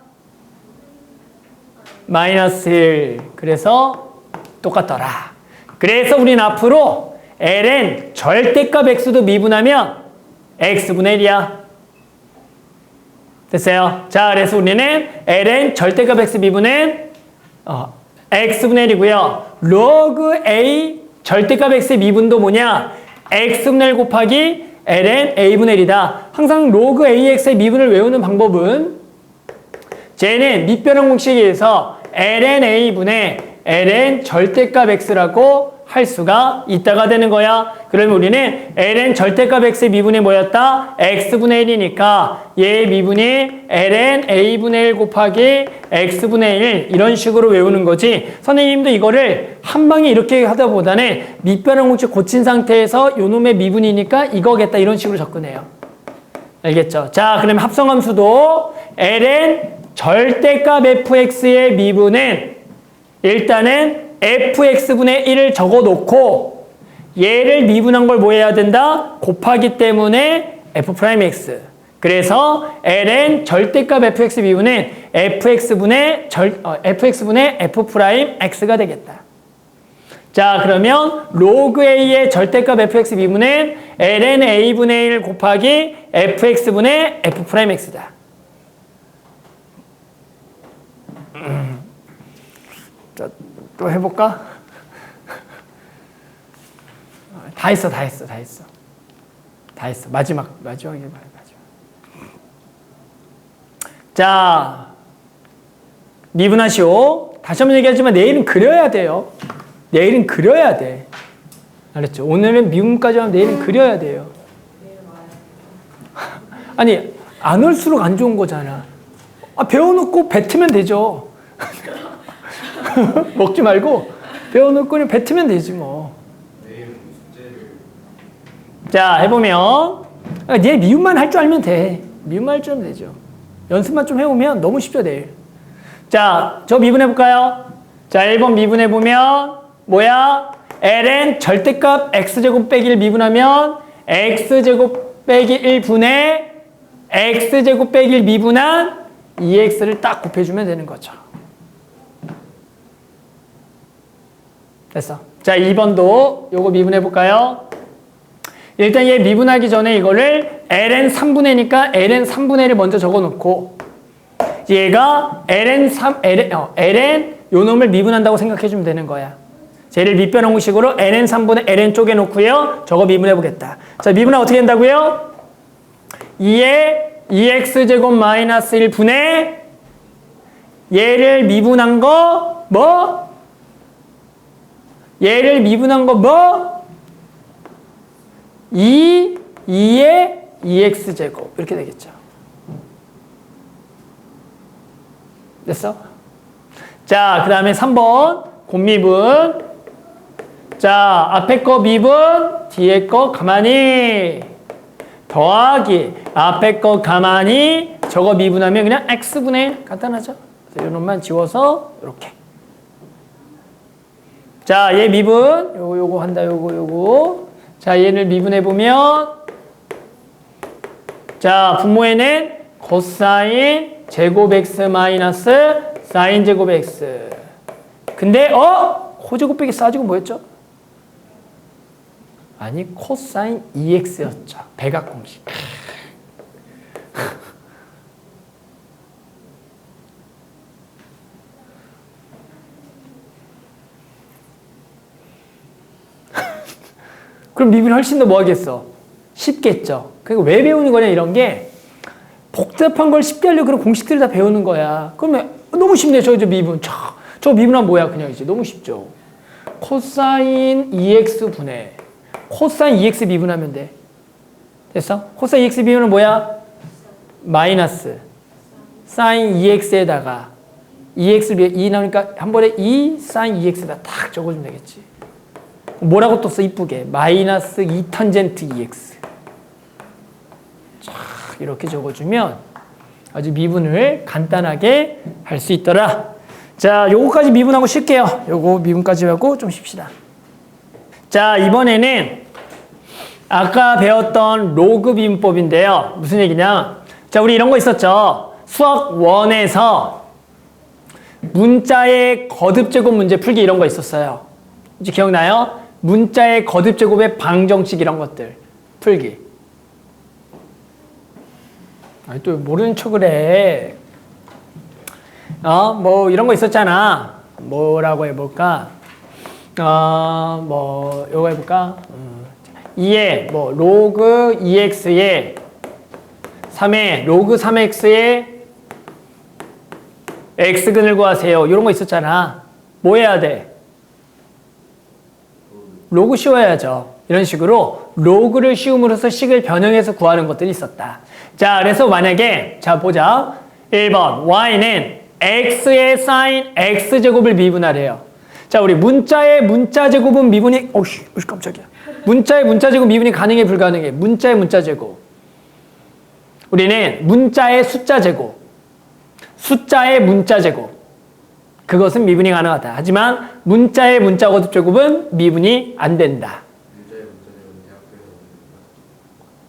마이너스 1. 그래서 똑같더라. 그래서 우리는 앞으로 ln 절대값 x도 미분하면 x분의 1이야. 됐어요? 자, 그래서 우리는 ln 절대값 x 미분은 x분의 1이고요. log a 절대값 x의 미분도 뭐냐? x분의 1 곱하기 ln a분의 1이다. 항상 log ax의 미분을 외우는 방법은 쟤는 밑변환 공식에 의해서 ln a분의 ln 절대값 x라고 할 수가 있다가 되는 거야. 그러면 우리는 ln 절대값 x의 미분이 뭐였다? x분의 1이니까 얘 미분이 ln a분의 1 곱하기 x분의 1 이런 식으로 외우는 거지. 선생님도 이거를 한 방에 이렇게 하다 보다는 밑변환 공식 고친 상태에서 요 놈의 미분이니까 이거겠다 이런 식으로 접근해요. 알겠죠? 자, 그러면 합성함수도 ln 절대값 fx의 미분은 일단은 fx분의 1을 적어놓고 얘를 미분한 걸 뭐 해야 된다? 곱하기 때문에 f'x. 그래서 ln 절대값 fx 미분은 fx분의 f'x가 되겠다. 자, 그러면 log a의 절대값 fx 미분은 ln a분의 1 곱하기 fx분의 f'x다. 자, 또 해볼까? 다 했어. 마지막에 마지막. 자, 미분하시오. 다시 한번 얘기하지만 내일은 그려야 돼요. 내일은 그려야 돼. 알았죠? 오늘은 미분까지 하면 내일은 그려야 돼요. 아니, 안 올수록 안 좋은 거잖아. 배워놓고 뱉으면 되죠. 먹지 말고 배워놓고 그냥 뱉으면 되지 뭐. 자, 해보면 얘 미분만 할 줄 알면 돼. 미분만 할 줄 알면 되죠. 연습만 좀 해오면 너무 쉽죠 내일. 자, 저 미분해볼까요? 자, 1번 미분해보면 뭐야? ln 절대값 x제곱 빼기 1 미분하면 x제곱 빼기 1분의 x제곱 빼기 1 미분한 2x를 딱 곱해주면 되는 거죠. 됐어. 자, 2번도 요거 미분해볼까요? 일단 얘 미분하기 전에 이거를 ln 3분의니까 ln 3분의를 먼저 적어놓고 얘가 ln 요 놈을 미분한다고 생각해주면 되는 거야. 얘를 밑변환 공식으로 ln 3분의 ln 쪼개놓고요. 저거 미분해보겠다. 자, 미분하면 어떻게 된다고요? 2에 2x제곱 마이너스 1분의 얘를 미분한 거 뭐? 얘를 미분한 거 뭐? 2에 2x제곱 이렇게 되겠죠. 됐어? 자, 그 다음에 3번 곱미분. 자, 앞에 거 미분, 뒤에 거 가만히 더하기 앞에 거 가만히 저거 미분하면 그냥 x분의 1 간단하죠? 그래서 이 놈만 지워서 이렇게. 자, 얘 미분 요거 한다. 요거 자, 얘를 미분해보면 자, 분모에는 코사인 제곱 x 마이너스 사인 제곱 x. 근데 코제곱 빼기 싸지고 뭐였죠? 아니, 코사인 2x였죠. 백악 공식. 그럼 미분 훨씬 더 뭐 하겠어? 쉽겠죠. 그리고 왜 배우는 거냐 이런 게 복잡한 걸 쉽게 하려고 그런 공식들을 다 배우는 거야. 그러면 너무 쉽네. 저 미분. 저 미분하면 뭐야? 그냥 이제 너무 쉽죠. 코사인 2x 분의 코사인 2x 미분하면 돼. 됐어? 코사인 2x 미분은 뭐야? 마이너스 사인 2x에다가 2x를 2 나오니까 한 번에 2 사인 2x에다 딱 적어주면 되겠지. 뭐라고 또 써? 이쁘게 마이너스 2탄젠트 2x. 이렇게 적어주면 아주 미분을 간단하게 할 수 있더라. 자, 요거까지 미분하고 쉴게요. 요거 미분까지 하고 좀 쉽시다. 자, 이번에는 아까 배웠던 로그 미분법인데요. 무슨 얘기냐? 자, 우리 이런 거 있었죠. 수학 1에서 문자의 거듭제곱 문제 풀기 이런 거 있었어요. 이제 기억나요? 문자의 거듭제곱의 방정식 이런 것들 풀기. 아니, 또 모르는 척을 해. 뭐 이런 거 있었잖아. 뭐라고 해볼까? 뭐 요거 해볼까? 2에 뭐 로그 2x에 3에 로그 3x에 x근을 구하세요. 이런 거 있었잖아. 뭐 해야 돼? 로그 씌워야죠. 이런 식으로 로그를 씌움으로써 식을 변형해서 구하는 것들이 있었다. 자, 그래서 만약에 자 보자. 1번 y는 x의 sin x제곱을 미분하래요. 자, 우리 문자의 문자제곱은 미분이 어씨 깜짝이야. 문자의 문자제곱 미분이 가능해 불가능해? 문자의 문자제곱. 우리는 문자의 숫자제곱. 숫자의 문자제곱. 그것은 미분이 가능하다. 하지만 문자의 문자거듭제곱은 미분이 안 된다. 문자의 문자제곱은 대학교에서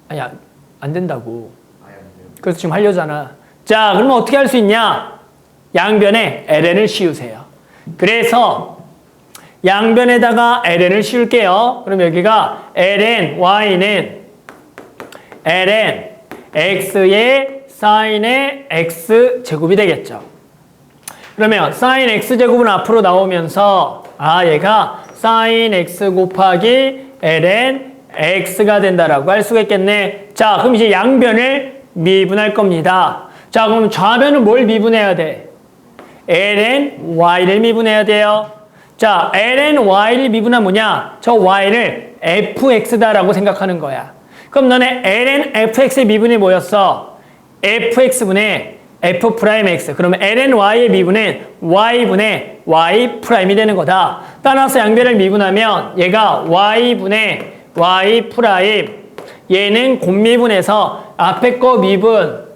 아니야, 안 된다고. 그래서 지금 하려잖아. 자, 그러면 어떻게 할 수 있냐? 양변에 ln을 씌우세요. 그래서 양변에다가 ln을 씌울게요. 그럼 여기가 ln y는 ln x의 sin의 x제곱이 되겠죠. 그러면 sin x제곱은 앞으로 나오면서 얘가 sin x 곱하기 ln x가 된다라고 할 수가 있겠네. 자, 그럼 이제 양변을 미분할 겁니다. 자, 그럼 좌변은 뭘 미분해야 돼? ln y를 미분해야 돼요. 자, ln y를 미분하면 뭐냐? 저 y를 fx다라고 생각하는 거야. 그럼 너네 ln fx의 미분이 뭐였어? fx분의 f'x. 그러면 ln y의 미분은 y분의 y'이 되는 거다. 따라서 양변을 미분하면 얘가 y분의 y', 얘는 곱미분해서 앞에 거 미분,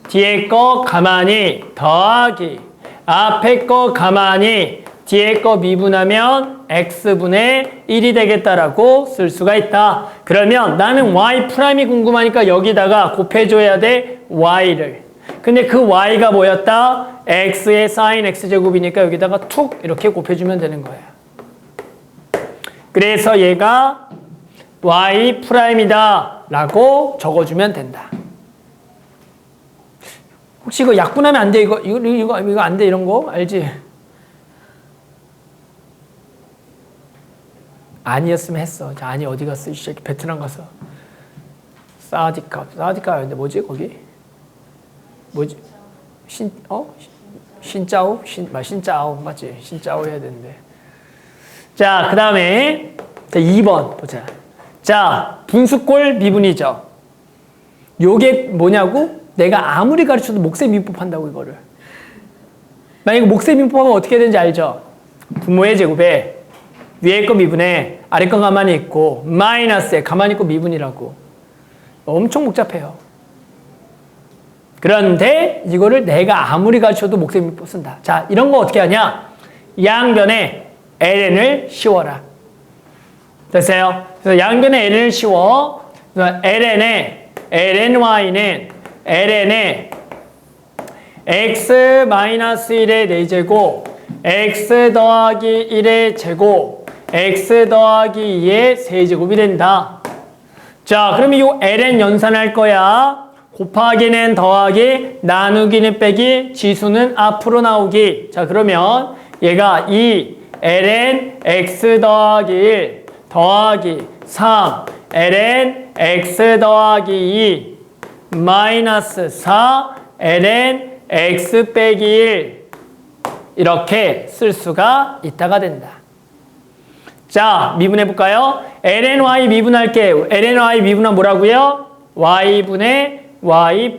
뒤에 거 가만히 더하기, 앞에 거 가만히 뒤에 거 미분하면 x분의 1이 되겠다라고 쓸 수가 있다. 그러면 나는 y' 궁금하니까 여기다가 곱해줘야 돼, y를. 근데 그 y가 뭐였다? x의 sin x제곱이니까 여기다가 툭 이렇게 곱해주면 되는 거야. 그래서 얘가 y'이다 라고 적어주면 된다. 혹시 이거 약분하면 안 돼? 이거 안 돼? 이런 거 알지? 아니었으면 했어. 자, 아니 어디 갔어? 이 새끼 베트남 가서. 사디카였는데 뭐지 거기? 뭐지? 신짜오 맞지? 신짜오 해야 되는데. 자, 그 다음에 2번 보자. 자, 분수꼴 미분이죠. 요게 뭐냐고? 내가 아무리 가르쳐도 목세 미분법 한다고 이거를. 만약에 목세 미분법하면 어떻게 되는지 알죠? 분모의 제곱에 위에 거 미분에 아래 거 가만히 있고 마이너스에 가만히 있고 미분이라고. 엄청 복잡해요. 그런데 이거를 내가 아무리 가르쳐도 목세 미분법 쓴다. 자, 이런 거 어떻게 하냐? 양변에 ln을 씌워라. 됐어요? 그래서 양변에 ln을 씌워. ln의 lny는 ln의 x-1의 4제곱, x 더하기 1의 제곱, x 더하기 2의 세제곱이 된다. 자, 그럼 이 ln 연산할 거야. 곱하기는 더하기, 나누기는 빼기, 지수는 앞으로 나오기. 자, 그러면 얘가 2 ln x 더하기 1 더하기 3 ln x 더하기 2 마이너스 4 ln x 빼기 1 이렇게 쓸 수가 있다가 된다. 자, 미분해 볼까요? ln y 미분할게. ln y 미분하면 뭐라고요? y분의 y'.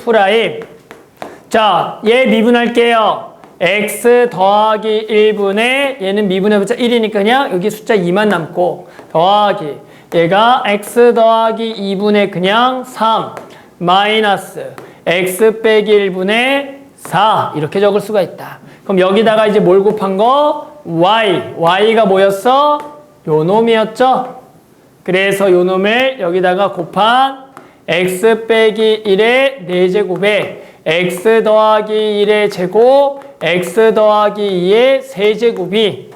자, 얘 미분할게요. x 더하기 1분의 얘는 미분해보자 1이니까 그냥 여기 숫자 2만 남고 더하기 얘가 x 더하기 2분의 그냥 3 마이너스 x 빼기 1분의 4 이렇게 적을 수가 있다. 그럼 여기다가 이제 뭘 곱한 거? y가 뭐였어? 요 놈이었죠? 그래서 요 놈을 여기다가 곱한 x 빼기 1의 4제곱에 x 더하기 1의 제곱, x 더하기 2의 세제곱이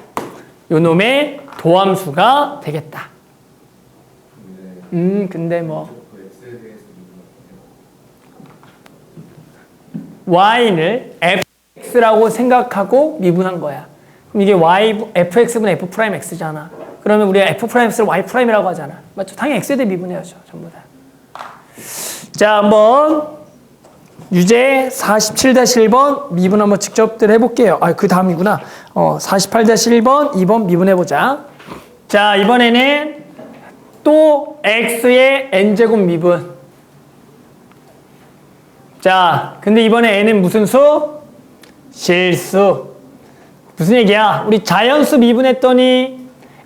요 놈의 도함수가 되겠다. 근데 뭐 y를 fx라고 생각하고 미분한 거야. 그럼 이게 fx분의 f'x잖아. 그러면 우리가 f'x를 y'이라고 하잖아. 맞죠? 당연히 x에 대해 미분해야죠. 전부 다. 자, 한번 유제 47-1번 미분 한번 직접들 해볼게요. 그 다음이구나. 48-1번 2번 미분해보자. 자, 이번에는 또 x의 n제곱 미분. 자, 근데 이번에 n은 무슨 수? 실수. 무슨 얘기야? 우리 자연수 미분했더니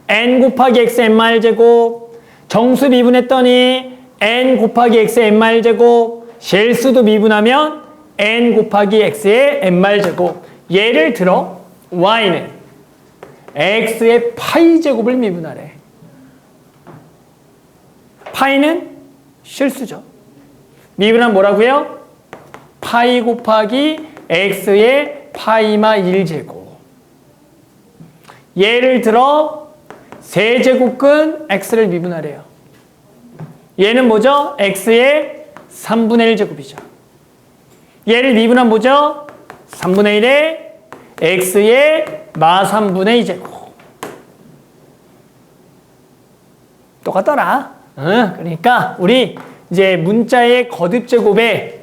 n 곱하기 x n마일 제곱, 정수 미분했더니 n 곱하기 x n마일 제곱, 실수도 미분하면 n 곱하기 x의 n마일 제곱. 예를 들어 y는 x의 파이 제곱을 미분하래. 파이는 실수죠. 미분하면 뭐라고요? 파이 곱하기 x의 파이마 1제곱. 예를 들어 세제곱근 x를 미분하래요. 얘는 뭐죠? x의 3분의 1제곱이죠. 얘를 미분하면 뭐죠? 3분의 1의 x의 마 3분의 2제곱. 똑같더라. 그러니까 우리 이제 문자의 거듭제곱의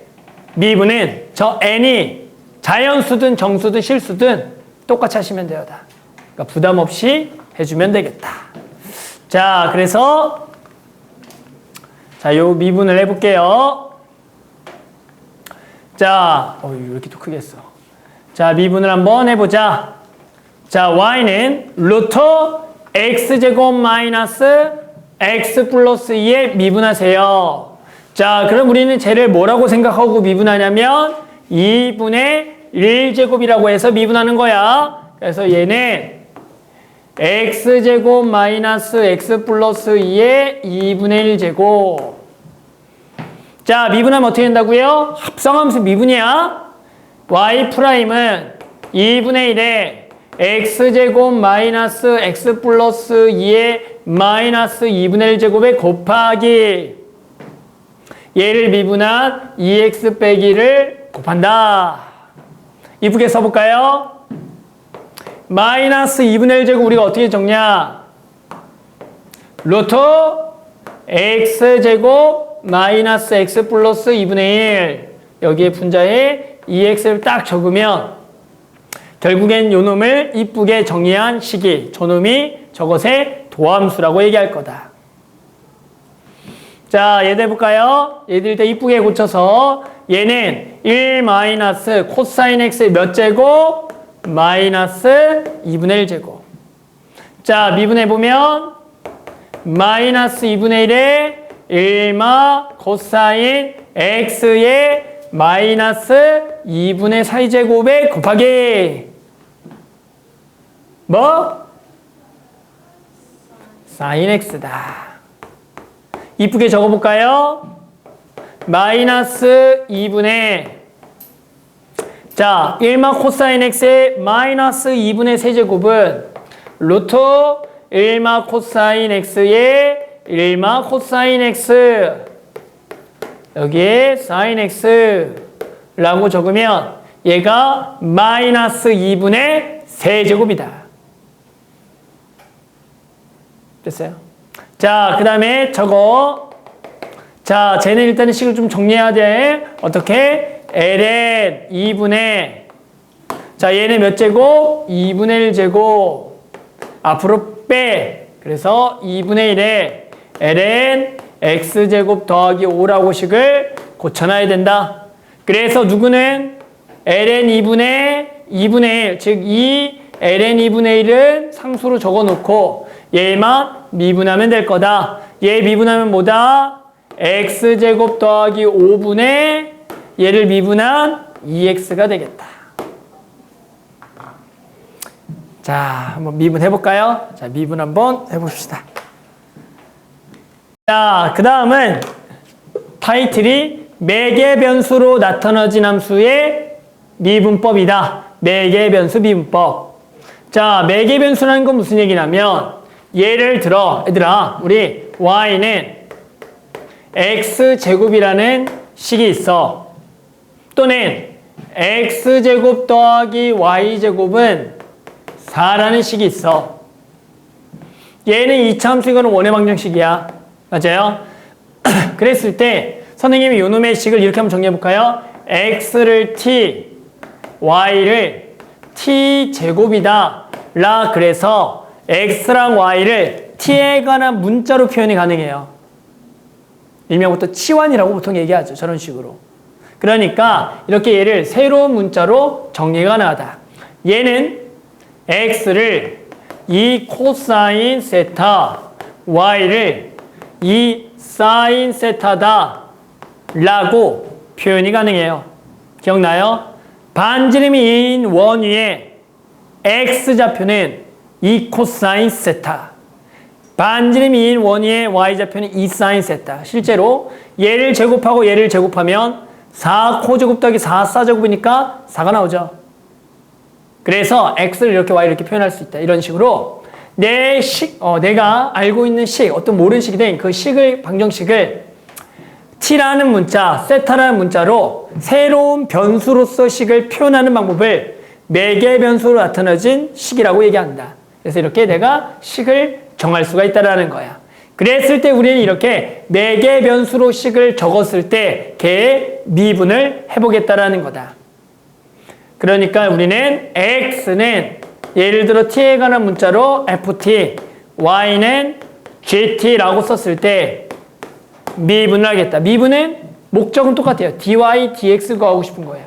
미분은 저 n이 자연수든 정수든 실수든 똑같이 하시면 돼요. 다. 그러니까 부담 없이 해주면 되겠다. 자, 그래서 자, 요 미분을 해볼게요. 자, 왜 이렇게 또 크게 했어? 자, 미분을 한번 해보자. 자, y는 루트 x제곱 마이너스 x 플러스 2에 미분하세요. 자, 그럼 우리는 쟤를 뭐라고 생각하고 미분하냐면 2분의 1제곱이라고 해서 미분하는 거야. 그래서 얘는 x제곱 마이너스 x 플러스 2의 2분의 1제곱. 자, 미분하면 어떻게 된다고요? 합성함수 미분이야. y 프라임은 2분의 1에 x제곱 마이너스 x 플러스 2의 마이너스 2분의 1제곱에 곱하기 얘를 미분한 2x 빼기를 곱한다. 이쁘게 써볼까요? 마이너스 2분의 1제곱 우리가 어떻게 적냐? 루트 x제곱 마이너스 x 플러스 2분의 1 여기에 분자에 2x를 딱 적으면 결국엔 요 놈을 이쁘게 정리한 식이 저놈이 저것의 도함수라고 얘기할 거다. 자, 얘들 해볼까요? 얘들 때 이쁘게 고쳐서 얘는 1 마이너스 코사인 x의 몇 제곱? 마이너스 2분의 1제곱. 자, 미분해보면 마이너스 2분의 1에 1마 코사인 x의 마이너스 2분의 4제곱에 곱하기 뭐? 사인 x다. 이쁘게 적어볼까요? 마이너스 2분의 자, 1마 코사인 x의 마이너스 2분의 세제곱은 루트 1마 코사인 x의 1마 코사인 x 여기에 사인 x라고 적으면 얘가 마이너스 2분의 세제곱이다. 됐어요? 자, 그 다음에 저거 자, 쟤는 일단은 식을 좀 정리해야 돼. 어떻게? ln 2분의 자, 얘는 몇 제곱? 2분의 1제곱 앞으로 빼. 그래서 2분의 1에 ln x제곱 더하기 5라고 식을 고쳐놔야 된다. 그래서 누구는 ln 2분의 1, 즉 이 ln 2분의 1은 상수로 적어놓고 얘만 미분하면 될 거다. 얘 미분하면 뭐다? x제곱 더하기 5분의 얘를 미분한 2x가 되겠다. 자, 한번 미분 해볼까요? 자, 미분 한번 해봅시다. 자, 그 다음은 타이틀이 매개 변수로 나타나진 함수의 미분법이다. 매개 변수 미분법. 자, 매개 변수라는 건 무슨 얘기냐면 예를 들어 얘들아 우리 y는 x제곱이라는 식이 있어. 또는 x제곱 더하기 y제곱은 4라는 식이 있어. 얘는 이차함수 이거는 원의 방정식이야. 맞아요? 그랬을 때 선생님이 요놈의 식을 이렇게 한번 정리해볼까요? x를 t, y를 t제곱이다 라 그래서 x랑 y를 t에 관한 문자로 표현이 가능해요. 일명부터 치환이라고 보통 얘기하죠. 저런 식으로. 그러니까 이렇게 얘를 새로운 문자로 정리가 가능하다. 얘는 x를 2 코사인 세타, y를 2 사인 세타다 라고 표현이 가능해요. 기억나요? 반지름이 2인 원위에 x좌표는 2 코사인 세타, 반지름이 2인 원위에 y좌표는 2 사인 세타. 실제로 얘를 제곱하고 얘를 제곱하면 4 코제곱 더하기 4 사제곱이니까 4가 나오죠. 그래서 x를 이렇게 y를 이렇게 표현할 수 있다. 이런 식으로 내가 알고 있는 식, 어떤 모르는 식이 된 그 식을, 방정식을 t라는 문자, 세타라는 문자로 새로운 변수로서 식을 표현하는 방법을 매개 변수로 나타나진 식이라고 얘기한다. 그래서 이렇게 내가 식을 정할 수가 있다라는 거야. 그랬을 때 우리는 이렇게 매개 변수로 식을 적었을 때 걔의 미분을 해보겠다라는 거다. 그러니까 우리는 x는 예를 들어 t에 관한 문자로 ft, y는 gt라고 썼을 때 미분을 하겠다. 미분은 목적은 똑같아요. dy, dx 구하고 싶은 거예요.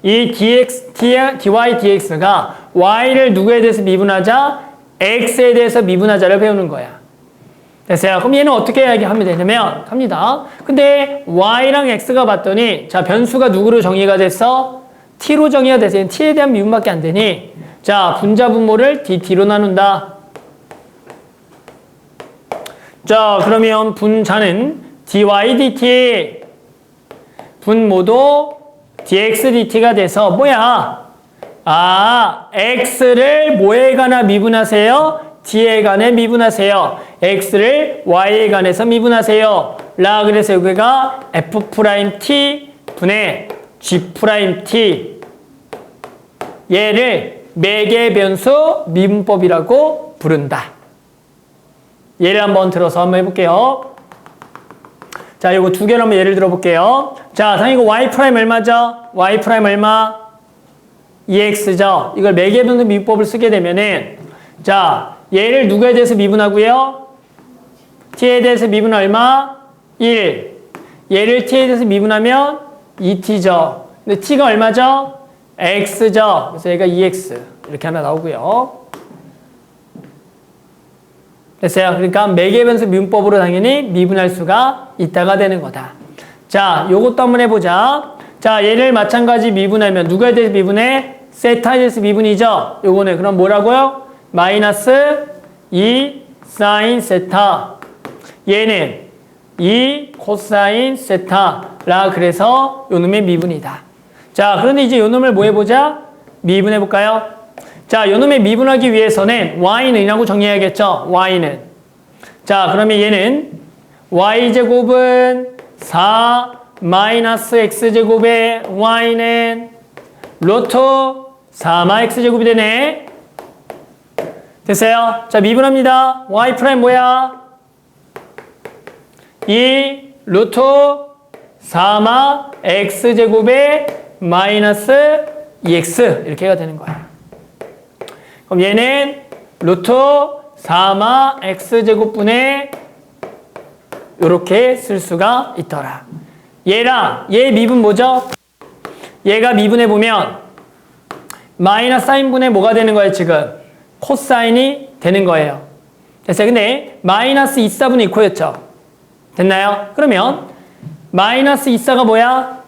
이 dy, dx가 y를 누구에 대해서 미분하자? x에 대해서 미분하자를 배우는 거야. 됐어요? 그럼 얘는 어떻게 하면 되냐면 합니다. 근데 y랑 x가 봤더니 자 변수가 누구로 정의가 됐어? t로 정의가 돼서 t에 대한 미분밖에 안 되니 자 분자 분모를 dt로 나눈다. 자 그러면 분자는 dy dt 분모도 dx dt가 돼서 뭐야? 아 x를 뭐에 관해 미분하세요? t에 관해 미분하세요. x를 y에 관해서 미분하세요. 라 그래서 여기가 f't 분의 g't 얘를 매개 변수 미분법이라고 부른다. 예를 한번 들어서 한번 해볼게요. 자, 이거 두 개를 한번 예를 들어볼게요. 자, 선생님 이거 y' 얼마죠? y' 얼마? 2x죠. 이걸 매개 변수 미분법을 쓰게 되면은 자, 얘를 누구에 대해서 미분하고요? t에 대해서 미분 얼마? 1. 얘를 t에 대해서 미분하면 2t죠. 근데 t가 얼마죠? x죠. 그래서 얘가 2x. 이렇게 하나 나오고요. 됐어요? 그러니까 매개 변수 미분법으로 당연히 미분할 수가 있다가 되는 거다. 자, 요것도 한번 해보자. 자, 얘를 마찬가지 미분하면 누구에 대해서 미분해? 세타에 대해서 미분이죠? 요거는 그럼 뭐라고요? 마이너스 2 사인 세타. 얘는 2 코사인 세타라 그래서 요놈의 미분이다. 자, 그런데 이제 요놈을 뭐 해보자? 미분해볼까요? 자, 요놈의 미분하기 위해서는 y는 이라고 정리해야겠죠? y는. 자, 그러면 얘는 y제곱은 4 마이너스 x제곱에 y는 루트 4마 x제곱이 되네. 됐어요? 자, 미분합니다. y 프라임 뭐야? 2 루트 4마 x제곱에 마이너스 2x 이렇게 해야 되는 거야. 그럼 얘는 루트 4마 x제곱분의 이렇게 쓸 수가 있더라. 얘랑 얘 미분 뭐죠? 얘가 미분해보면 마이너스 사인분의 뭐가 되는 거예요 지금? 코사인이 되는 거예요. 됐어요? 근데 마이너스 2, 4분의 2코였죠? 됐나요? 그러면 마이너스 2, 4가 뭐야?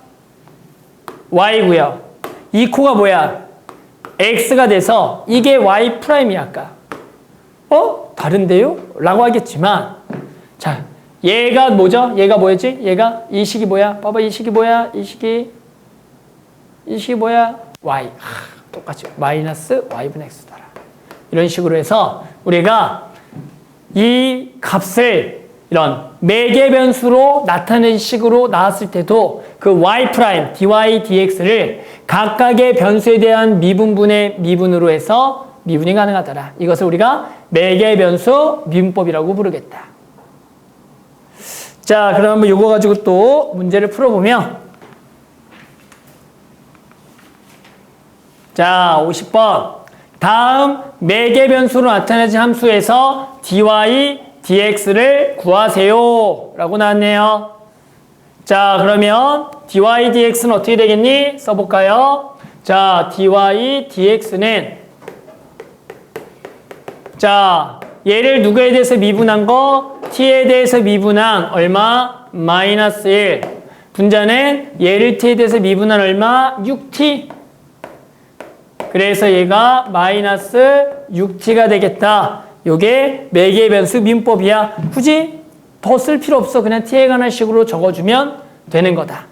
y고요. 이 코가 뭐야? x가 돼서 이게 y 프라임이야 아까. 다른데요? 라고 하겠지만 자, 얘가 뭐죠? 얘가 뭐였지? 얘가 이 식이 뭐야? 봐봐, 이 식이 뭐야? 이 식이 뭐야? y. 똑같이 마이너스 y분의 x더라. 이런 식으로 해서 우리가 이 값을 이런 매개 변수로 나타낸 식으로 나왔을 때도 그 y 프라임, dy, dx를 각각의 변수에 대한 미분분의 미분으로 해서 미분이 가능하더라. 이것을 우리가 매개 변수 미분법이라고 부르겠다. 자, 그럼 이거 가지고 또 문제를 풀어보면 자, 50번. 다음 매개 변수로 나타내진 함수에서 dy, dx를 구하세요. 라고 나왔네요. 자, 그러면 dy, dx는 어떻게 되겠니? 써볼까요? 자, dy, dx는 자, 얘를 누구에 대해서 미분한 거? t에 대해서 미분한 얼마? 마이너스 1. 분자는 얘를 t에 대해서 미분한 얼마? 6t. 그래서 얘가 마이너스 6t가 되겠다. 요게 매개 변수 미분법이야. 굳이 더 쓸 필요 없어. 그냥 t에 관한 식으로 적어주면 되는 거다.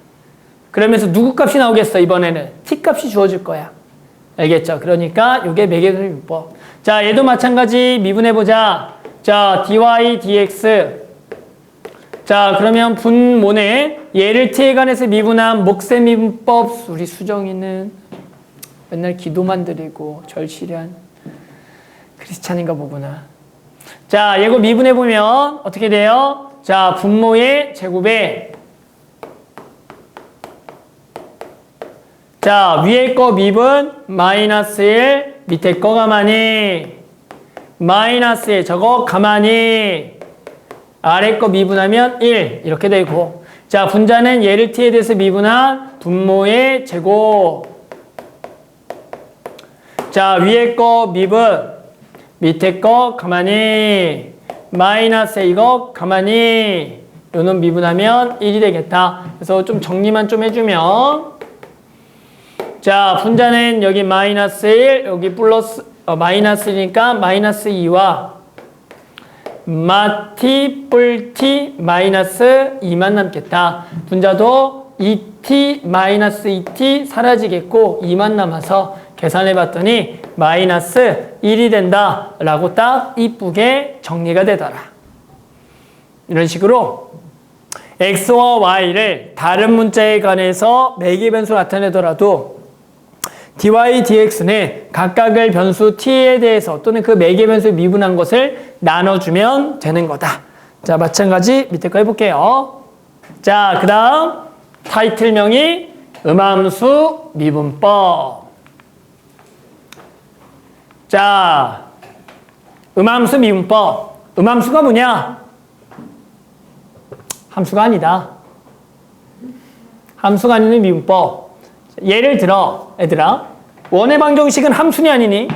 그러면서 누구 값이 나오겠어? 이번에는 t 값이 주어질 거야. 알겠죠? 그러니까 요게 매개 변수 미분법. 자, 얘도 마찬가지 미분해보자. 자, dy, dx. 자, 그러면 분모는 얘를 t에 관해서 미분한 목세 미분법. 우리 수정이는 맨날 기도만 드리고 절실한 크리스찬인가 보구나. 자, 이거 미분해보면 어떻게 돼요? 자, 분모의 제곱에 자, 위에 거 미분 마이너스 1, 밑에 거 가만히 마이너스 1, 저거 가만히 아래 거 미분하면 1 이렇게 되고 자, 분자는 얘를 t에 대해서 미분한 분모의 제곱 자, 위에 거 미분 밑에 거 가만히 마이너스 이거 가만히 요놈 미분하면 1이 되겠다. 그래서 좀 정리만 좀 해주면 자, 분자는 여기 마이너스 1 여기 플러스 마이너스니까 마이너스 2와 마T 뿔T 마이너스 2만 남겠다. 분자도 2T 마이너스 2T 사라지겠고 2만 남아서 계산해 봤더니 마이너스 1이 된다 라고 딱 이쁘게 정리가 되더라. 이런 식으로 x와 y를 다른 문자에 관해서 매개 변수로 나타내더라도 dy, dx는 각각의 변수 t에 대해서 또는 그 매개 변수 미분한 것을 나눠주면 되는 거다. 자, 마찬가지 밑에 거 해볼게요. 자, 그 다음 타이틀명이 음함수 미분법. 자, 음함수 미분법. 음함수가 뭐냐? 함수가 아니다. 함수가 아닌 미분법. 예를 들어, 얘들아, 원의 방정식은 함수니 아니니?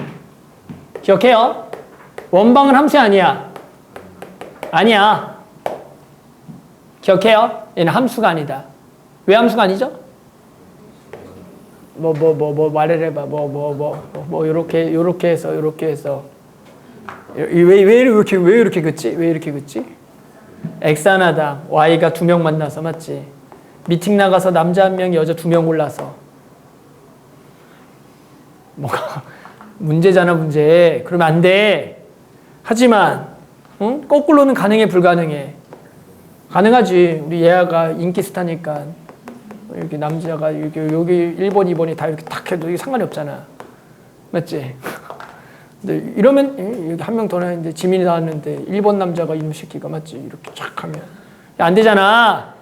기억해요. 원방은 함수 아니야. 아니야. 기억해요. 얘는 함수가 아니다. 왜 함수가 아니죠? 말을 해봐. 요렇게 해서. 왜 이렇게 긋지? X 하나당 Y가 2명 만나서, 맞지? 미팅 나가서 남자 1명, 여자 2명 골라서. 뭐가, 문제잖아, 문제. 그러면 안 돼. 하지만, 응? 거꾸로는 가능해, 불가능해? 가능하지. 우리 예아가 인기 스타니까. 여기 남자가 여기 1번, 2번이 다 이렇게 탁 해도 이게 상관이 없잖아. 맞지? 근데 이러면 여기 한 명 더 나왔는데 지민이 나왔는데 1번 남자가 이놈 새끼가 맞지? 이렇게 쫙 하면 안 되잖아.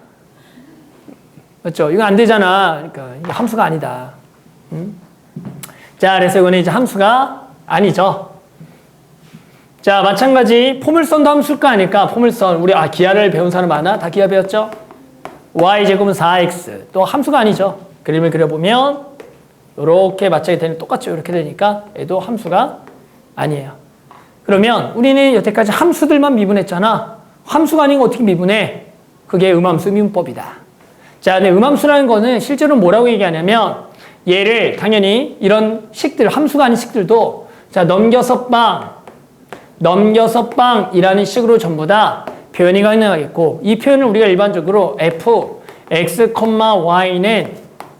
맞죠? 이거 안 되잖아. 그러니까 이게 함수가 아니다. 응? 자, 그래서 이거는 이제 함수가 아니죠. 자, 마찬가지 포물선도 함수일까 아닐까? 포물선. 우리 기하를 배운 사람 많아? 다 기하 배웠죠? y제곱은 4x. 또 함수가 아니죠. 그림을 그려보면 이렇게 맞춰게 되는 똑같죠. 이렇게 되니까 얘도 함수가 아니에요. 그러면 우리는 여태까지 함수들만 미분했잖아. 함수가 아닌 거 어떻게 미분해? 그게 음함수 미분법이다. 자, 근데 음함수라는 거는 실제로 뭐라고 얘기하냐면 얘를 당연히 이런 식들, 함수가 아닌 식들도 자, 넘겨서 빵이라는 식으로 전부 다 표현이 가능하겠고 이 표현을 우리가 일반적으로 f, x, y는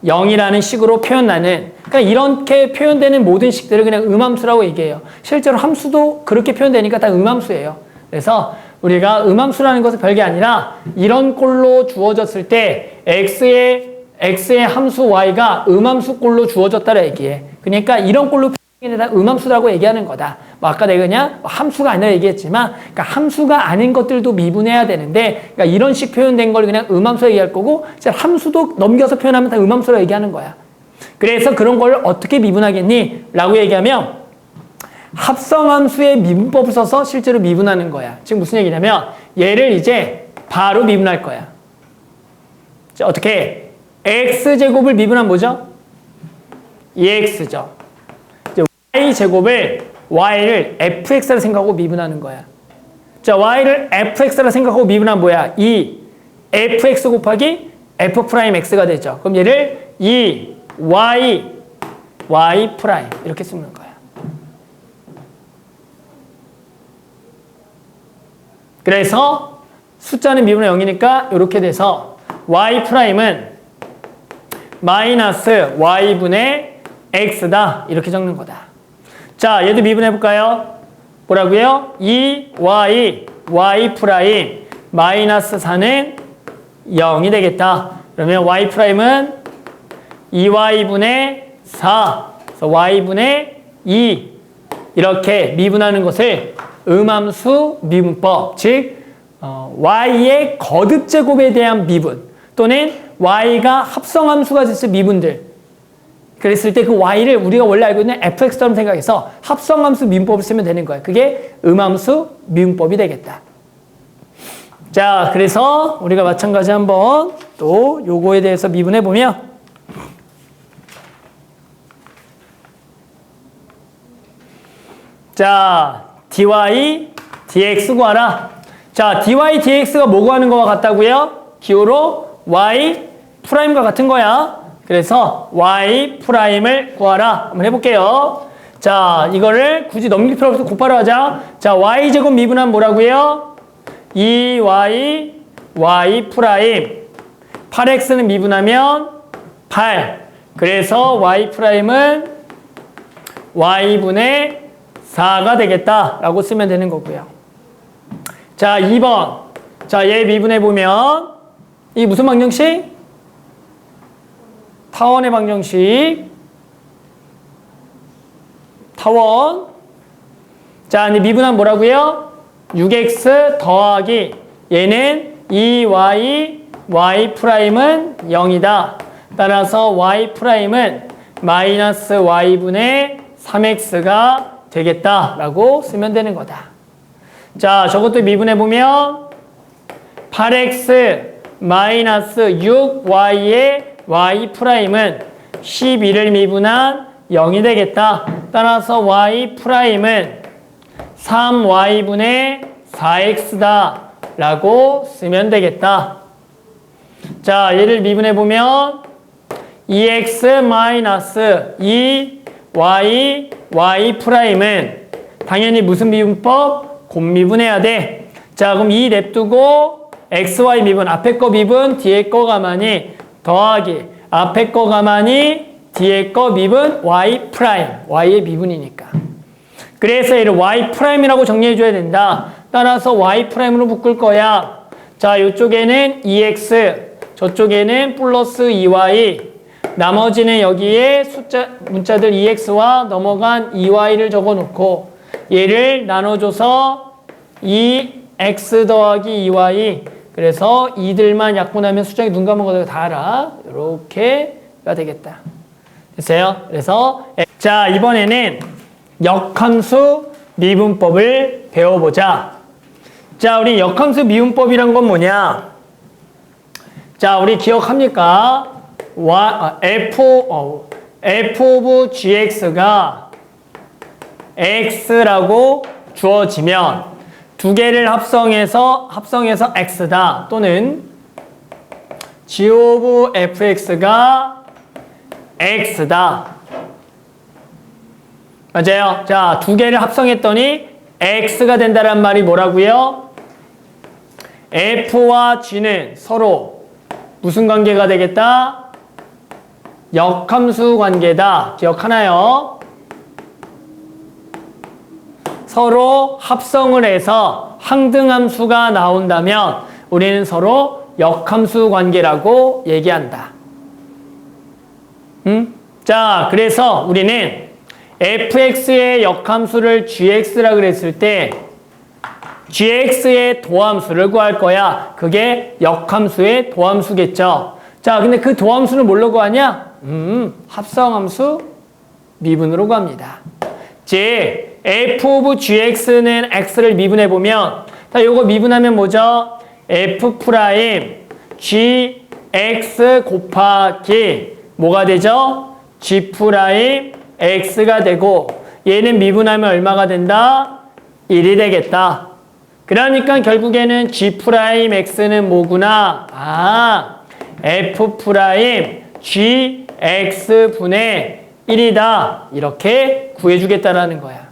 0이라는 식으로 표현하는 그러니까 이렇게 표현되는 모든 식들을 그냥 음함수라고 얘기해요. 실제로 함수도 그렇게 표현되니까 다 음함수예요. 그래서 우리가 음함수라는 것은 별게 아니라 이런 꼴로 주어졌을 때 x의 함수 y가 음함수 꼴로 주어졌다라 얘기해. 그러니까 이런 꼴로 표현되다 음함수라고 얘기하는 거다. 뭐 아까 내가 그냥 함수가 아니라 얘기했지만 그러니까 함수가 아닌 것들도 미분해야 되는데 그러니까 이런 식 표현된 걸 그냥 음함수라 얘기할 거고 함수도 넘겨서 표현하면 다 음함수라 얘기하는 거야. 그래서 그런 걸 어떻게 미분하겠니? 라고 얘기하면 합성함수의 미분법을 써서 실제로 미분하는 거야. 지금 무슨 얘기냐면 얘를 이제 바로 미분할 거야. 자, 어떻게? x제곱을 미분하면 뭐죠? 2x죠. 이제 y를 fx라 생각하고 미분하는 거야. 자, y를 fx라 생각하고 미분하면 뭐야? 2fx 곱하기 f'x가 되죠. 그럼 얘를 2y 이렇게 쓰는 거야. 그래서 숫자는 미분의 0이니까 이렇게 돼서 y'은 마이너스 y분의 x다 이렇게 적는 거다. 자, 얘도 미분해 볼까요? 뭐라고요? 2y 마이너스 4는 0이 되겠다. 그러면 y'은 2y분의 4 그래서 y분의 2 이렇게 미분하는 것을 음함수 미분법, 즉 y의 거듭제곱에 대한 미분 또는 y가 합성함수가 됐을 미분들 그랬을 때 그 y를 우리가 원래 알고 있는 fx처럼 생각해서 합성함수 미분법을 쓰면 되는 거야. 그게 음함수 미분법이 되겠다. 자, 그래서 우리가 마찬가지 한번 또 요거에 대해서 미분해 보면 자, dy, dx 구하라. 자, dy, dx가 뭐 구하는 거와 같다고요? 기호로 y 프라임과 같은 거야. 그래서 y 프라임을 구하라. 한번 해볼게요. 자, 이거를 굳이 넘길 필요 없어 곱하러 하자. 자, y제곱 미분하면 뭐라고요? 2y, y 프라임. 8x는 미분하면 8. 그래서 y 프라임은 y분의 4가 되겠다라고 쓰면 되는 거고요. 자, 2번. 자, 얘 미분해보면 이 무슨 방정식? 타원의 방정식. 타원. 자, 이제 미분하면 뭐라고요? 6x 더하기 얘는 2y, y 프라임은 0이다. 따라서 y 프라임은 마이너스 y분의 3x가 되겠다라고 쓰면 되는 거다. 자, 저것도 미분해보면 8x 마이너스 6y의 y 프라임은 12를 미분한 0이 되겠다. 따라서 y 프라임은 3y분의 4x다 라고 쓰면 되겠다. 자, 얘를 미분해보면 2x 마이너스 2y y 프라임은 당연히 무슨 미분법? 곱미분해야 돼. 자, 그럼 이 냅두고 xy 미분, 앞에 거 미분, 뒤에 거 가만히 더하기 앞에 거 가만히 뒤에 거 미분 y 프라임, y의 미분이니까. 그래서 얘를 y 프라임이라고 정리해 줘야 된다. 따라서 y 프라임으로 묶을 거야. 자, 이쪽에는 2x, 저쪽에는 플러스 2y, 나머지는 여기에 문자들 2x와 넘어간 2y를 적어놓고 얘를 나눠줘서 2x 더하기 2y 그래서 이들만 약분하면 수정이 눈 감은 거다 다 알아. 이렇게가 되겠다. 됐어요? 그래서 자, 이번에는 역함수 미분법을 배워보자. 자, 우리 역함수 미분법이란 건 뭐냐? 자, 우리 기억합니까? f of gx가 x라고 주어지면 두 개를 합성해서 x다 또는 g of fx가 x다. 맞아요. 자, 두 개를 합성했더니 x가 된다란 말이 뭐라고요? f와 g는 서로 무슨 관계가 되겠다? 역함수 관계다. 기억하나요? 서로 합성을 해서 항등함수가 나온다면 우리는 서로 역함수 관계라고 얘기한다. 자, 그래서 우리는 fx의 역함수를 gx라 그랬을 때 gx의 도함수를 구할 거야. 그게 역함수의 도함수겠죠. 자, 근데 그 도함수는 뭘로 구하냐? 합성함수 미분으로 구합니다. 즉, f of gx는 x를 미분해보면, 자, 요거 미분하면 뭐죠? f 프라임 gx 곱하기 뭐가 되죠? g 프라임 x가 되고, 얘는 미분하면 얼마가 된다? 1이 되겠다. 그러니까 결국에는 g 프라임 x는 뭐구나? 아, f 프라임 gx 분의 1이다. 이렇게 구해주겠다라는 거야.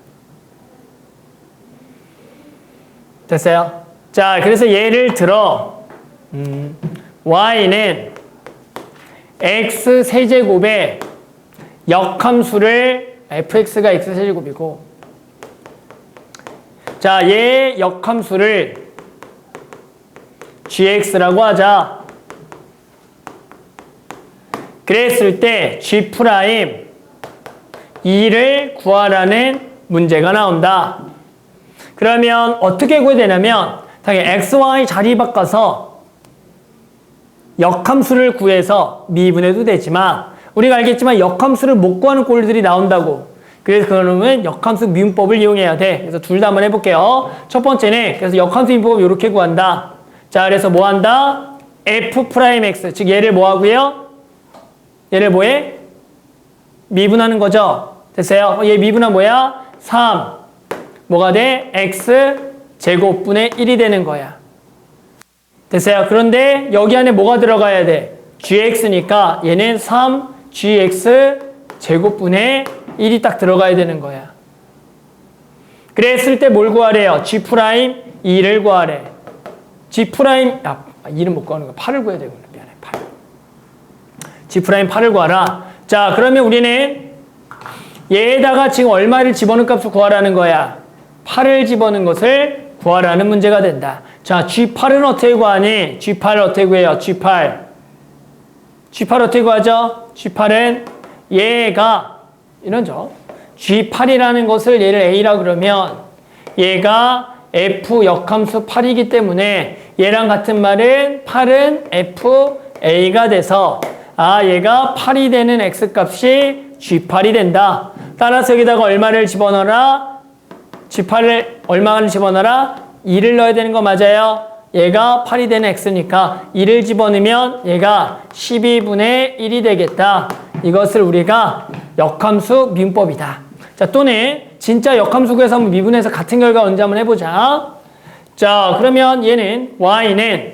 됐어요? 자, 그래서 예를 들어 y는 x 세제곱에 역함수를 fx가 x 세제곱이고, 자, 얘 역함수를 gx라고 하자. 그랬을 때 g 프라임 2를 구하라는 문제가 나온다. 그러면 어떻게 구해야 되냐면 당연히 x, y 자리 바꿔서 역함수를 구해서 미분해도 되지만 우리가 알겠지만 역함수를 못 구하는 꼴들이 나온다고. 그래서 그러면 역함수 미분법을 이용해야 돼. 그래서 둘 다 한번 해볼게요. 첫 번째는 그래서 역함수 미분법 이렇게 구한다. 자, 그래서 뭐 한다? f 프라임 x, 즉 얘를 뭐 하고요? 얘를 뭐해? 미분하는 거죠. 됐어요? 얘 미분하면 뭐야? 3. 뭐가 돼? x 제곱분의 1이 되는 거야. 됐어요? 그런데 여기 안에 뭐가 들어가야 돼? gx니까 얘는 3gx 제곱분의 1이 딱 들어가야 되는 거야. 그랬을 때 뭘 구하래요? g 프라임 2를 구하래. g 프라임 2는 못 구하는 거야. 8을 구해야 되구나. 미안해. 8. g 프라임 8을 구하라. 자, 그러면 우리는 얘에다가 지금 얼마를 집어넣은 값을 구하라는 거야. 8을 집어넣은 것을 구하라는 문제가 된다. 자, G8은 어떻게 구하니? G8을 어떻게 구해요? G8 어떻게 구하죠? G8은 얘가 이런죠. G8이라는 것을 얘를 A라 그러면 얘가 F 역함수 8이기 때문에 얘랑 같은 말은 8은 F A가 돼서 얘가 8이 되는 X값이 G8이 된다. 따라서 여기다가 얼마를 집어넣어라? G8을 얼마를 집어넣어라? 2를 넣어야 되는 거 맞아요? 얘가 8이 되는 X니까 2를 집어넣으면 얘가 12분의 1이 되겠다. 이것을 우리가 역함수 미분법이다. 자, 또는 진짜 역함수 구해서 한번 미분해서 같은 결과 언제 한번 해보자. 자, 그러면 얘는 y는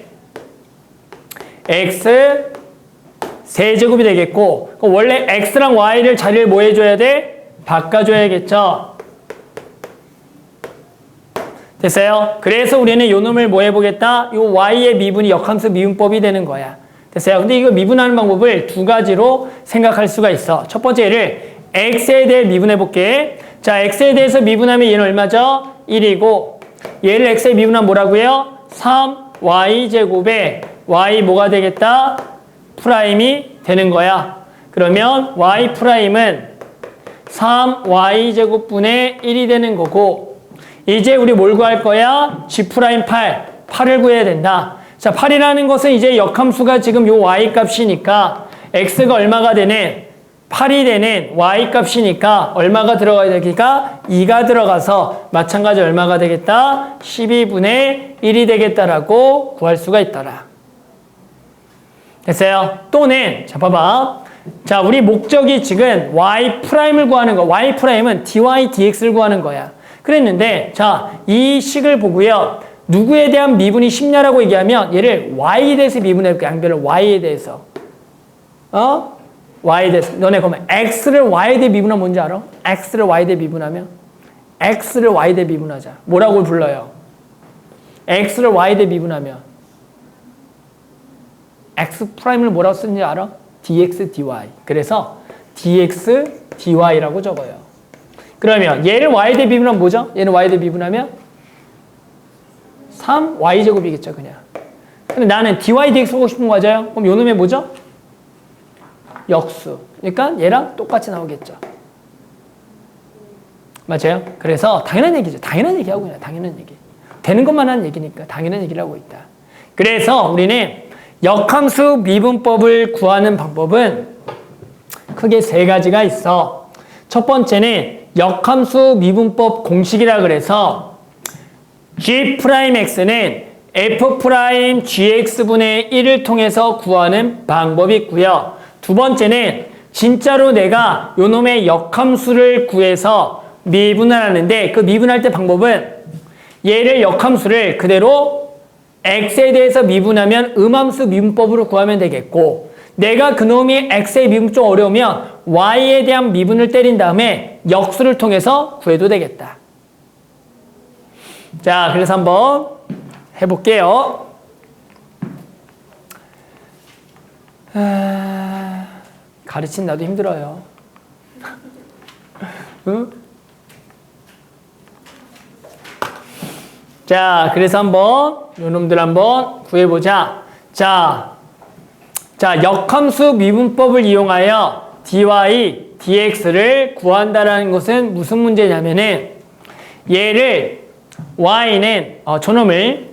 x 세제곱이 되겠고, 원래 x랑 y를 자리를 뭐 해줘야 돼? 바꿔줘야겠죠. 됐어요? 그래서 우리는 요 놈을 뭐 해보겠다? 요 y의 미분이 역함수 미분법이 되는 거야. 됐어요? 근데 이거 미분하는 방법을 두 가지로 생각할 수가 있어. 첫 번째를 x에 대해 미분해볼게. 자, x에 대해서 미분하면 얘는 얼마죠? 1이고, 얘를 x에 미분하면 뭐라고요? 3y제곱에 y 뭐가 되겠다? 프라임이 되는 거야. 그러면 y 프라임은 3y제곱분의 1이 되는 거고, 이제 우리 뭘 구할 거야? g 프라임 8을 구해야 된다. 자, 8이라는 것은 이제 역함수가 지금 요 y 값이니까 x가 얼마가 되는? 8이 되는 y 값이니까 얼마가 들어가야 되니까 2가 들어가서 마찬가지 얼마가 되겠다? 12분의 1이 되겠다라고 구할 수가 있더라. 됐어요? 또는 자, 봐봐. 자, 우리 목적이 지금 y 프라임을 구하는 거. y 프라임은 dy dx를 구하는 거야. 그랬는데 자, 이 식을 보고요. 누구에 대한 미분이 쉽냐라고 얘기하면 얘를 y에 대해서 미분해볼게. 양변을 y에 대해서. y에 대해서. 너네 그러면 x를 y에 대해 미분하면 뭔지 알아? x를 y에 대해 미분하면? x를 y에 대해 미분하자. 뭐라고 불러요? x를 y에 대해 미분하면 x 프라임을 뭐라고 쓰는지 알아? dx dy. 그래서 dx dy라고 적어요. 그러면 얘를 y에 대해 미분하면 뭐죠? 얘는 y에 대해 미분하면 3y제곱이겠죠, 그냥. 근데 나는 dy dx 하고 싶은 거 맞아요? 그럼 요 놈의 뭐죠? 역수. 그러니까 얘랑 똑같이 나오겠죠. 맞아요? 그래서 당연한 얘기죠. 당연한 얘기하고 그냥 당연한 얘기. 되는 것만 하는 얘기니까 당연한 얘기를 하고 있다. 그래서 우리는 역함수 미분법을 구하는 방법은 크게 세 가지가 있어. 첫 번째는 역함수 미분법 공식이라 그래서 G'X는 F'GX분의 1을 통해서 구하는 방법이 있고요. 두 번째는 진짜로 내가 요 놈의 역함수를 구해서 미분을 하는데 그 미분할 때 방법은 얘를 역함수를 그대로 x에 대해서 미분하면 음함수 미분법으로 구하면 되겠고 내가 그놈이 x의 미분 좀 어려우면 y에 대한 미분을 때린 다음에 역수를 통해서 구해도 되겠다. 자, 그래서 한번 해볼게요. 가르친 나도 힘들어요. 응? 자, 그래서 한번 요놈들 한번 구해보자. 자, 역함수 미분법을 이용하여 dy, dx를 구한다라는 것은 무슨 문제냐면은 얘를 y는 저놈을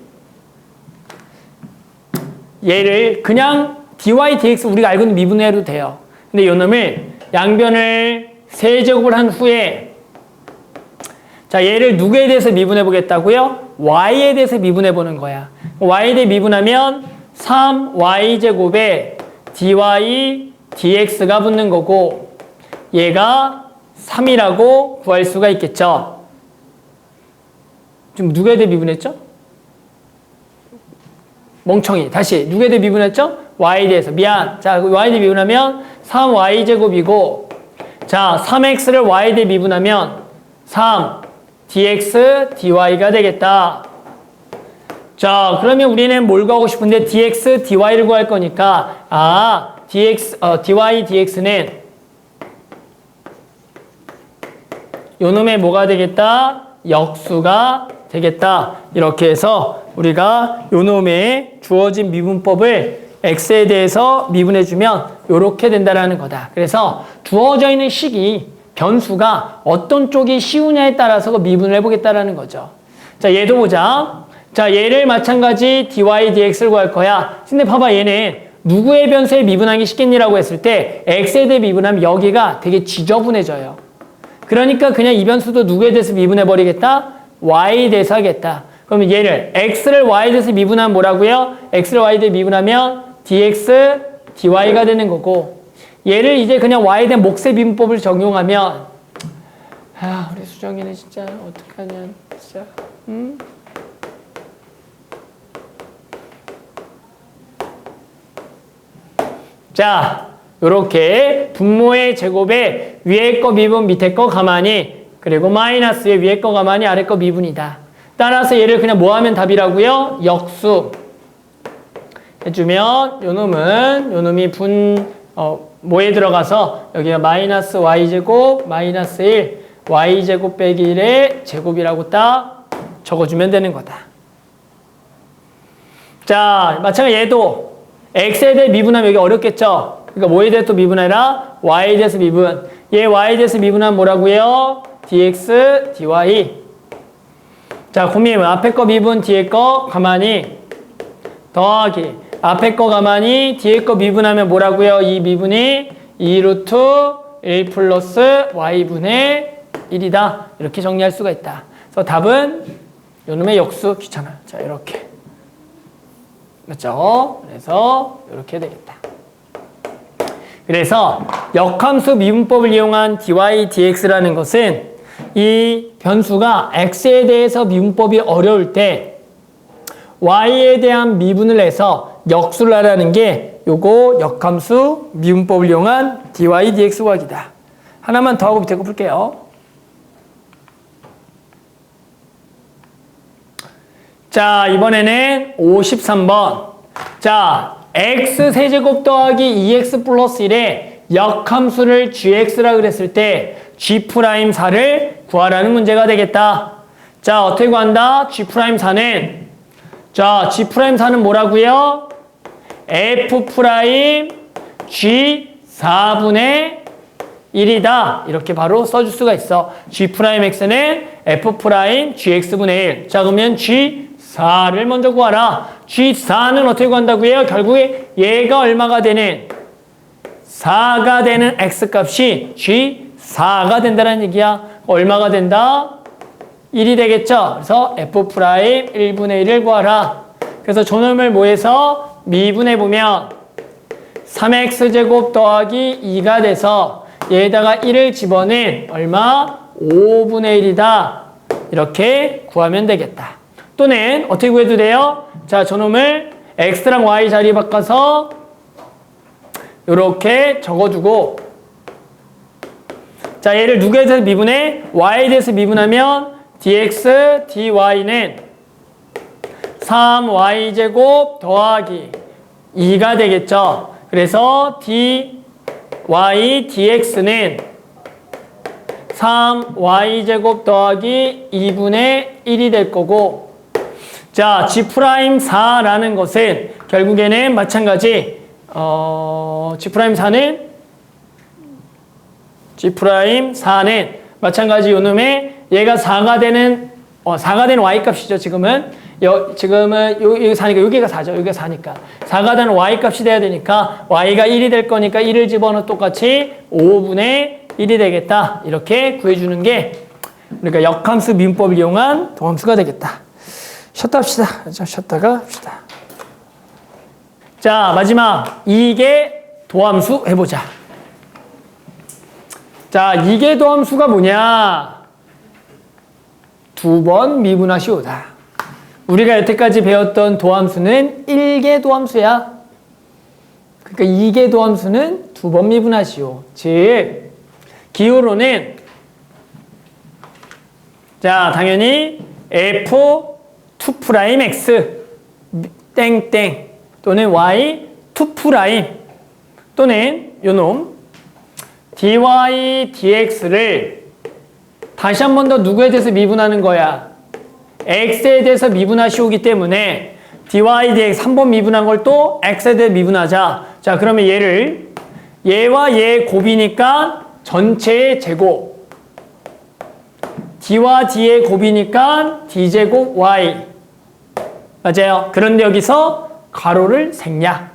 얘를 그냥 dy, dx 우리가 알고 있는 미분해도 돼요. 근데 요놈을 양변을 세제곱을 한 후에 자, 얘를 누구에 대해서 미분해 보겠다고요? y에 대해서 미분해 보는 거야. y에 대해 미분하면 3y제곱에 dy, dx가 붙는 거고 얘가 3이라고 구할 수가 있겠죠. 지금 누구에 대해 미분했죠? 멍청이. 다시 누구에 대해 미분했죠? y에 대해서. 미안. 자, y에 대해 미분하면 3y제곱이고 자, 3x를 y에 대해 미분하면 3 dx dy가 되겠다. 자, 그러면 우리는 뭘 구하고 싶은데 dx dy를 구할 거니까 dy dx는 요놈의 뭐가 되겠다? 역수가 되겠다. 이렇게 해서 우리가 요놈의 주어진 미분법을 x에 대해서 미분해주면 이렇게 된다라는 거다. 그래서 주어져 있는 식이 변수가 어떤 쪽이 쉬우냐에 따라서 미분을 해보겠다라는 거죠. 자, 얘도 보자. 자, 얘를 마찬가지 dy, dx를 구할 거야. 근데 봐봐, 얘는 누구의 변수에 미분하기 쉽겠니라고 했을 때 x에 대해 미분하면 여기가 되게 지저분해져요. 그러니까 그냥 이 변수도 누구에 대해서 미분해버리겠다? y에 대해서 하겠다. 그러면 얘를 x를 y에 대해서 미분하면 뭐라고요? x를 y에 대해 미분하면 dx, dy가 되는 거고 얘를 이제 그냥 y에 대한 몫의 미분법을 적용하면 우리 수정이는 진짜 어떡하냐 진짜 자, 요렇게 분모의 제곱에 위에 거 미분 밑에 거 가만히 그리고 마이너스에 위에 거 가만히 아래 거 미분이다. 따라서 얘를 그냥 뭐 하면 답이라고요? 역수 해주면 요놈이 뭐에 들어가서 여기가 마이너스 y제곱 마이너스 1 y제곱 빼기 1의 제곱이라고 딱 적어주면 되는 거다. 자, 마찬가지로 얘도 x에 대해 미분하면 여기 어렵겠죠? 그러니까 뭐에 대해 또 미분해라? y에 대해서 미분. 얘 y에 대해서 미분하면 뭐라고요? dx, dy. 자, 고민해보면 앞에 거 미분, 뒤에 거 가만히 더하기. 앞에 거 가만히 뒤에 거 미분하면 뭐라고요? 이 미분이 2루트 1 플러스 y분의 1이다. 이렇게 정리할 수가 있다. 그래서 답은 요놈의 역수 귀찮아. 자, 이렇게. 맞죠? 그래서 이렇게 되겠다. 그래서 역함수 미분법을 이용한 dy, dx라는 것은 이 변수가 x에 대해서 미분법이 어려울 때 y에 대한 미분을 해서 역수를 하라는 게 요거 역함수 미분법을 이용한 dy dx 구하기다. 하나만 더 하고 밑에 거 풀게요. 자, 이번에는 53번. 자, x세제곱 더하기 2x 플러스 1에 역함수를 gx라 그랬을 때 g'4를 구하라는 문제가 되겠다. 자, 어떻게 구한다? g'4는 자, g'4는 뭐라고요? f' g 4분의 1이다. 이렇게 바로 써줄 수가 있어. g'x는 f' gx분의 1. 자, 그러면 g4를 먼저 구하라. g4는 어떻게 구한다고요? 결국에 얘가 얼마가 되는 4가 되는 x값이 g4가 된다는 얘기야. 얼마가 된다? 1이 되겠죠? 그래서 f' 1분의 1을 구하라. 그래서 저놈을 뭐해서 미분해 보면 3x제곱 더하기 2가 돼서 얘에다가 1을 집어넣은 얼마? 5분의 1이다. 이렇게 구하면 되겠다. 또는 어떻게 구해도 돼요? 자, 저놈을 x랑 y 자리 바꿔서 이렇게 적어주고 자, 얘를 누구에 대해서 미분해? y에 대해서 미분하면 dx, dy는 3y제곱 더하기 2가 되겠죠. 그래서 dy, dx는 3y제곱 더하기 2분의 1이 될 거고 자, g'4라는 것은 결국에는 마찬가지 g'4는 마찬가지 요놈의 얘가 4가 되는 4가 되는 y 값이죠. 지금은 여기 4니까 여기가 4죠. 여기가 4니까 4가 되는 y 값이 돼야 되니까 y가 1이 될 거니까 1을 집어넣어 똑같이 5분의 1이 되겠다. 이렇게 구해주는 게 그러니까 역함수 미분법을 이용한 도함수가 되겠다. 쉬었다 합시다. 자, 쉬었다가 합시다. 자, 마지막 이게 도함수 해보자. 자, 이게 도함수가 뭐냐? 2번 미분하시오다. 우리가 여태까지 배웠던 도함수는 1개 도함수야. 그러니까 2개 도함수는 2번 미분하시오. 즉 기호로는 자, 당연히 f2'x 땡땡 또는 y2' 또는 요놈 dy dx를 다시 한 번 더 누구에 대해서 미분하는 거야? x에 대해서 미분하시오기 때문에 dy dx 한 번 미분한 걸 또 x에 대해 미분하자. 자, 그러면 얘와 얘 곱이니까 전체의 제곱 d와 d의 곱이니까 d제곱 y 맞아요. 그런데 여기서 가로를 샜냐.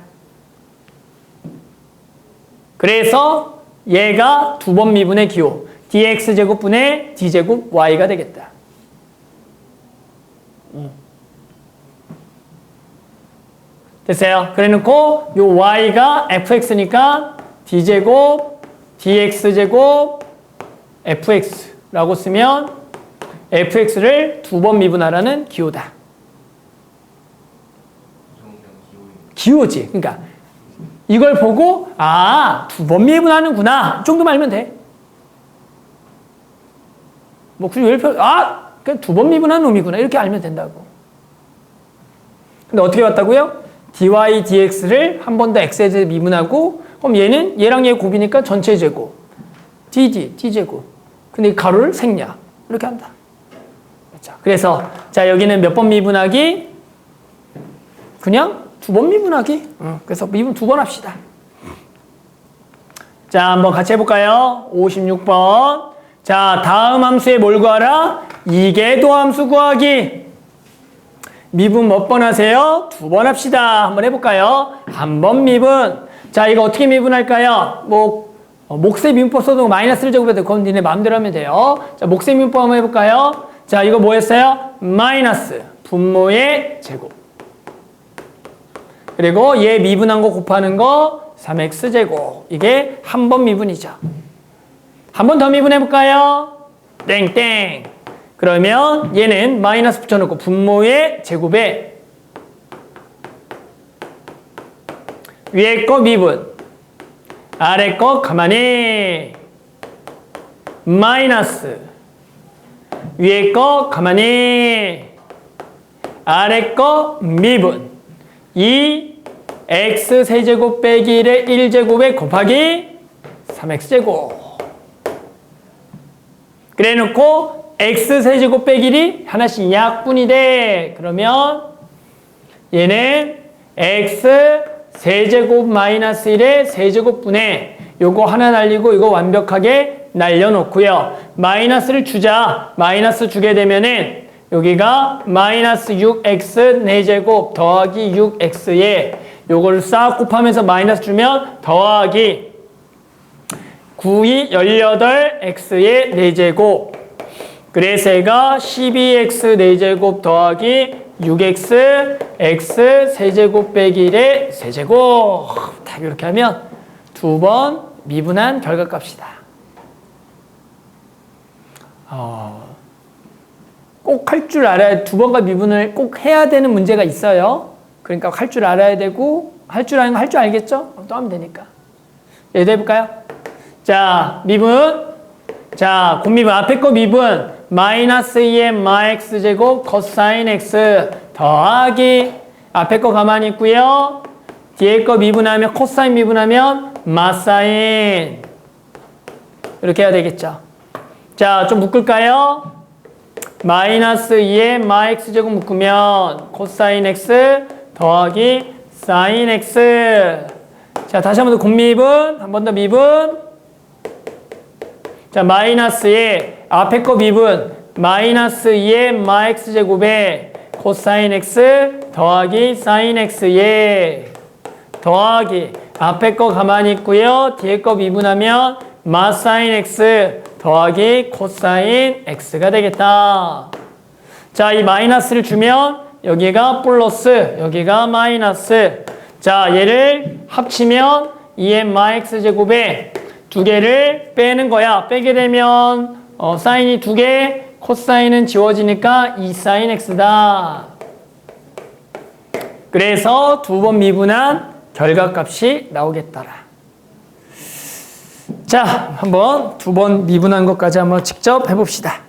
그래서 얘가 2번 미분의 기호 dx제곱분의 d제곱 y가 되겠다. 됐어요? 그래놓고 요 y가 fx니까 d제곱 dx제곱 fx라고 쓰면 fx를 2번 미분하라는 기호다. 기호지. 그러니까 이걸 보고 2번 미분하는구나. 이 정도만 알면 돼. 뭐 굳이 왜 그냥 2번 미분하는 놈이구나. 이렇게 알면 된다고. 근데 어떻게 왔다고요? dy dx를 한 번 더 x에 대해 미분하고 그럼 얘는 얘랑 얘 곱이니까 전체 제곱 d제곱. 근데 이 가로를 생략. 이렇게 한다. 그렇죠? 그래서 자, 여기는 몇 번 미분하기? 그냥 2번 미분하기. 그래서 미분 2번 합시다. 자, 한번 같이 해볼까요? 56번. 자, 다음 함수에 뭘 구하라? 이게 도함수 구하기. 미분 몇 번 하세요? 2번 합시다. 한번 해볼까요? 한 번 미분. 자, 이거 어떻게 미분할까요? 몫의 미분법 써도 마이너스를 제곱해도 그건 니네 마음대로 하면 돼요. 자, 몫의 미분법 한번 해볼까요? 자, 이거 뭐였어요? 마이너스 분모의 제곱. 그리고 얘 미분한 거 곱하는 거 3x제곱. 이게 한 번 미분이죠. 한 번 더 미분해볼까요? 땡땡. 그러면 얘는 마이너스 붙여놓고 분모의 제곱에 위에 거 미분, 아래 거 가만히 마이너스, 위에 거 가만히 아래 거 미분 2 x 세제곱 빼기 1의 1제곱에 곱하기 3x제곱. 그래 놓고 x 세제곱 빼기 1이 하나씩 약분이 돼. 그러면 얘는 x 세제곱 마이너스 1의 세제곱분에 요거 하나 날리고 이거 완벽하게 날려놓고요. 마이너스를 주자. 마이너스 주게 되면은 여기가 마이너스 6x 4제곱 더하기 6x에 요걸 싹 곱하면서 마이너스 주면 더하기 9이 18x의 4제곱. 그래서 얘가 12x 4제곱 더하기 6x x 세제곱 빼기 1의 세제곱. 딱 이렇게 하면 두 번 미분한 결과값이다. 꼭 할 줄 알아야, 두 번과 미분을 꼭 해야 되는 문제가 있어요. 그러니까 할 줄 알아야 되고, 할 줄 아는 거 할 줄 알겠죠? 또 하면 되니까. 예도 해볼까요? 자, 미분. 자, 곱미분. 앞에 거 미분. 마이너스 2의 마 x제곱 코사인 x 더하기 앞에 거 가만히 있고요. 뒤에 거 미분하면 코사인 미분하면 마사인. 이렇게 해야 되겠죠. 자, 좀 묶을까요? 마이너스 2의 마 x제곱 묶으면 코사인 x 더하기 사인 x. 자, 다시 한 번 더 곱미분. 한 번 더 미분. 자, 마이너스에 앞에 거 미분. 마이너스 2의 마 x제곱에 코사인 x 더하기 사인 x에 더하기 앞에 거 가만히 있고요. 뒤에 거 미분하면 마사인 x 더하기 코사인 x가 되겠다. 자, 이 마이너스를 주면 여기가 플러스, 여기가 마이너스. 자, 얘를 합치면 2의 마 x제곱에 두 개를 빼는 거야. 빼게 되면 사인이 두 개, 코사인은 지워지니까 2사인 x다. 그래서 두 번 미분한 결과값이 나오겠더라. 자, 한번 두 번 미분한 것까지 한번 직접 해봅시다.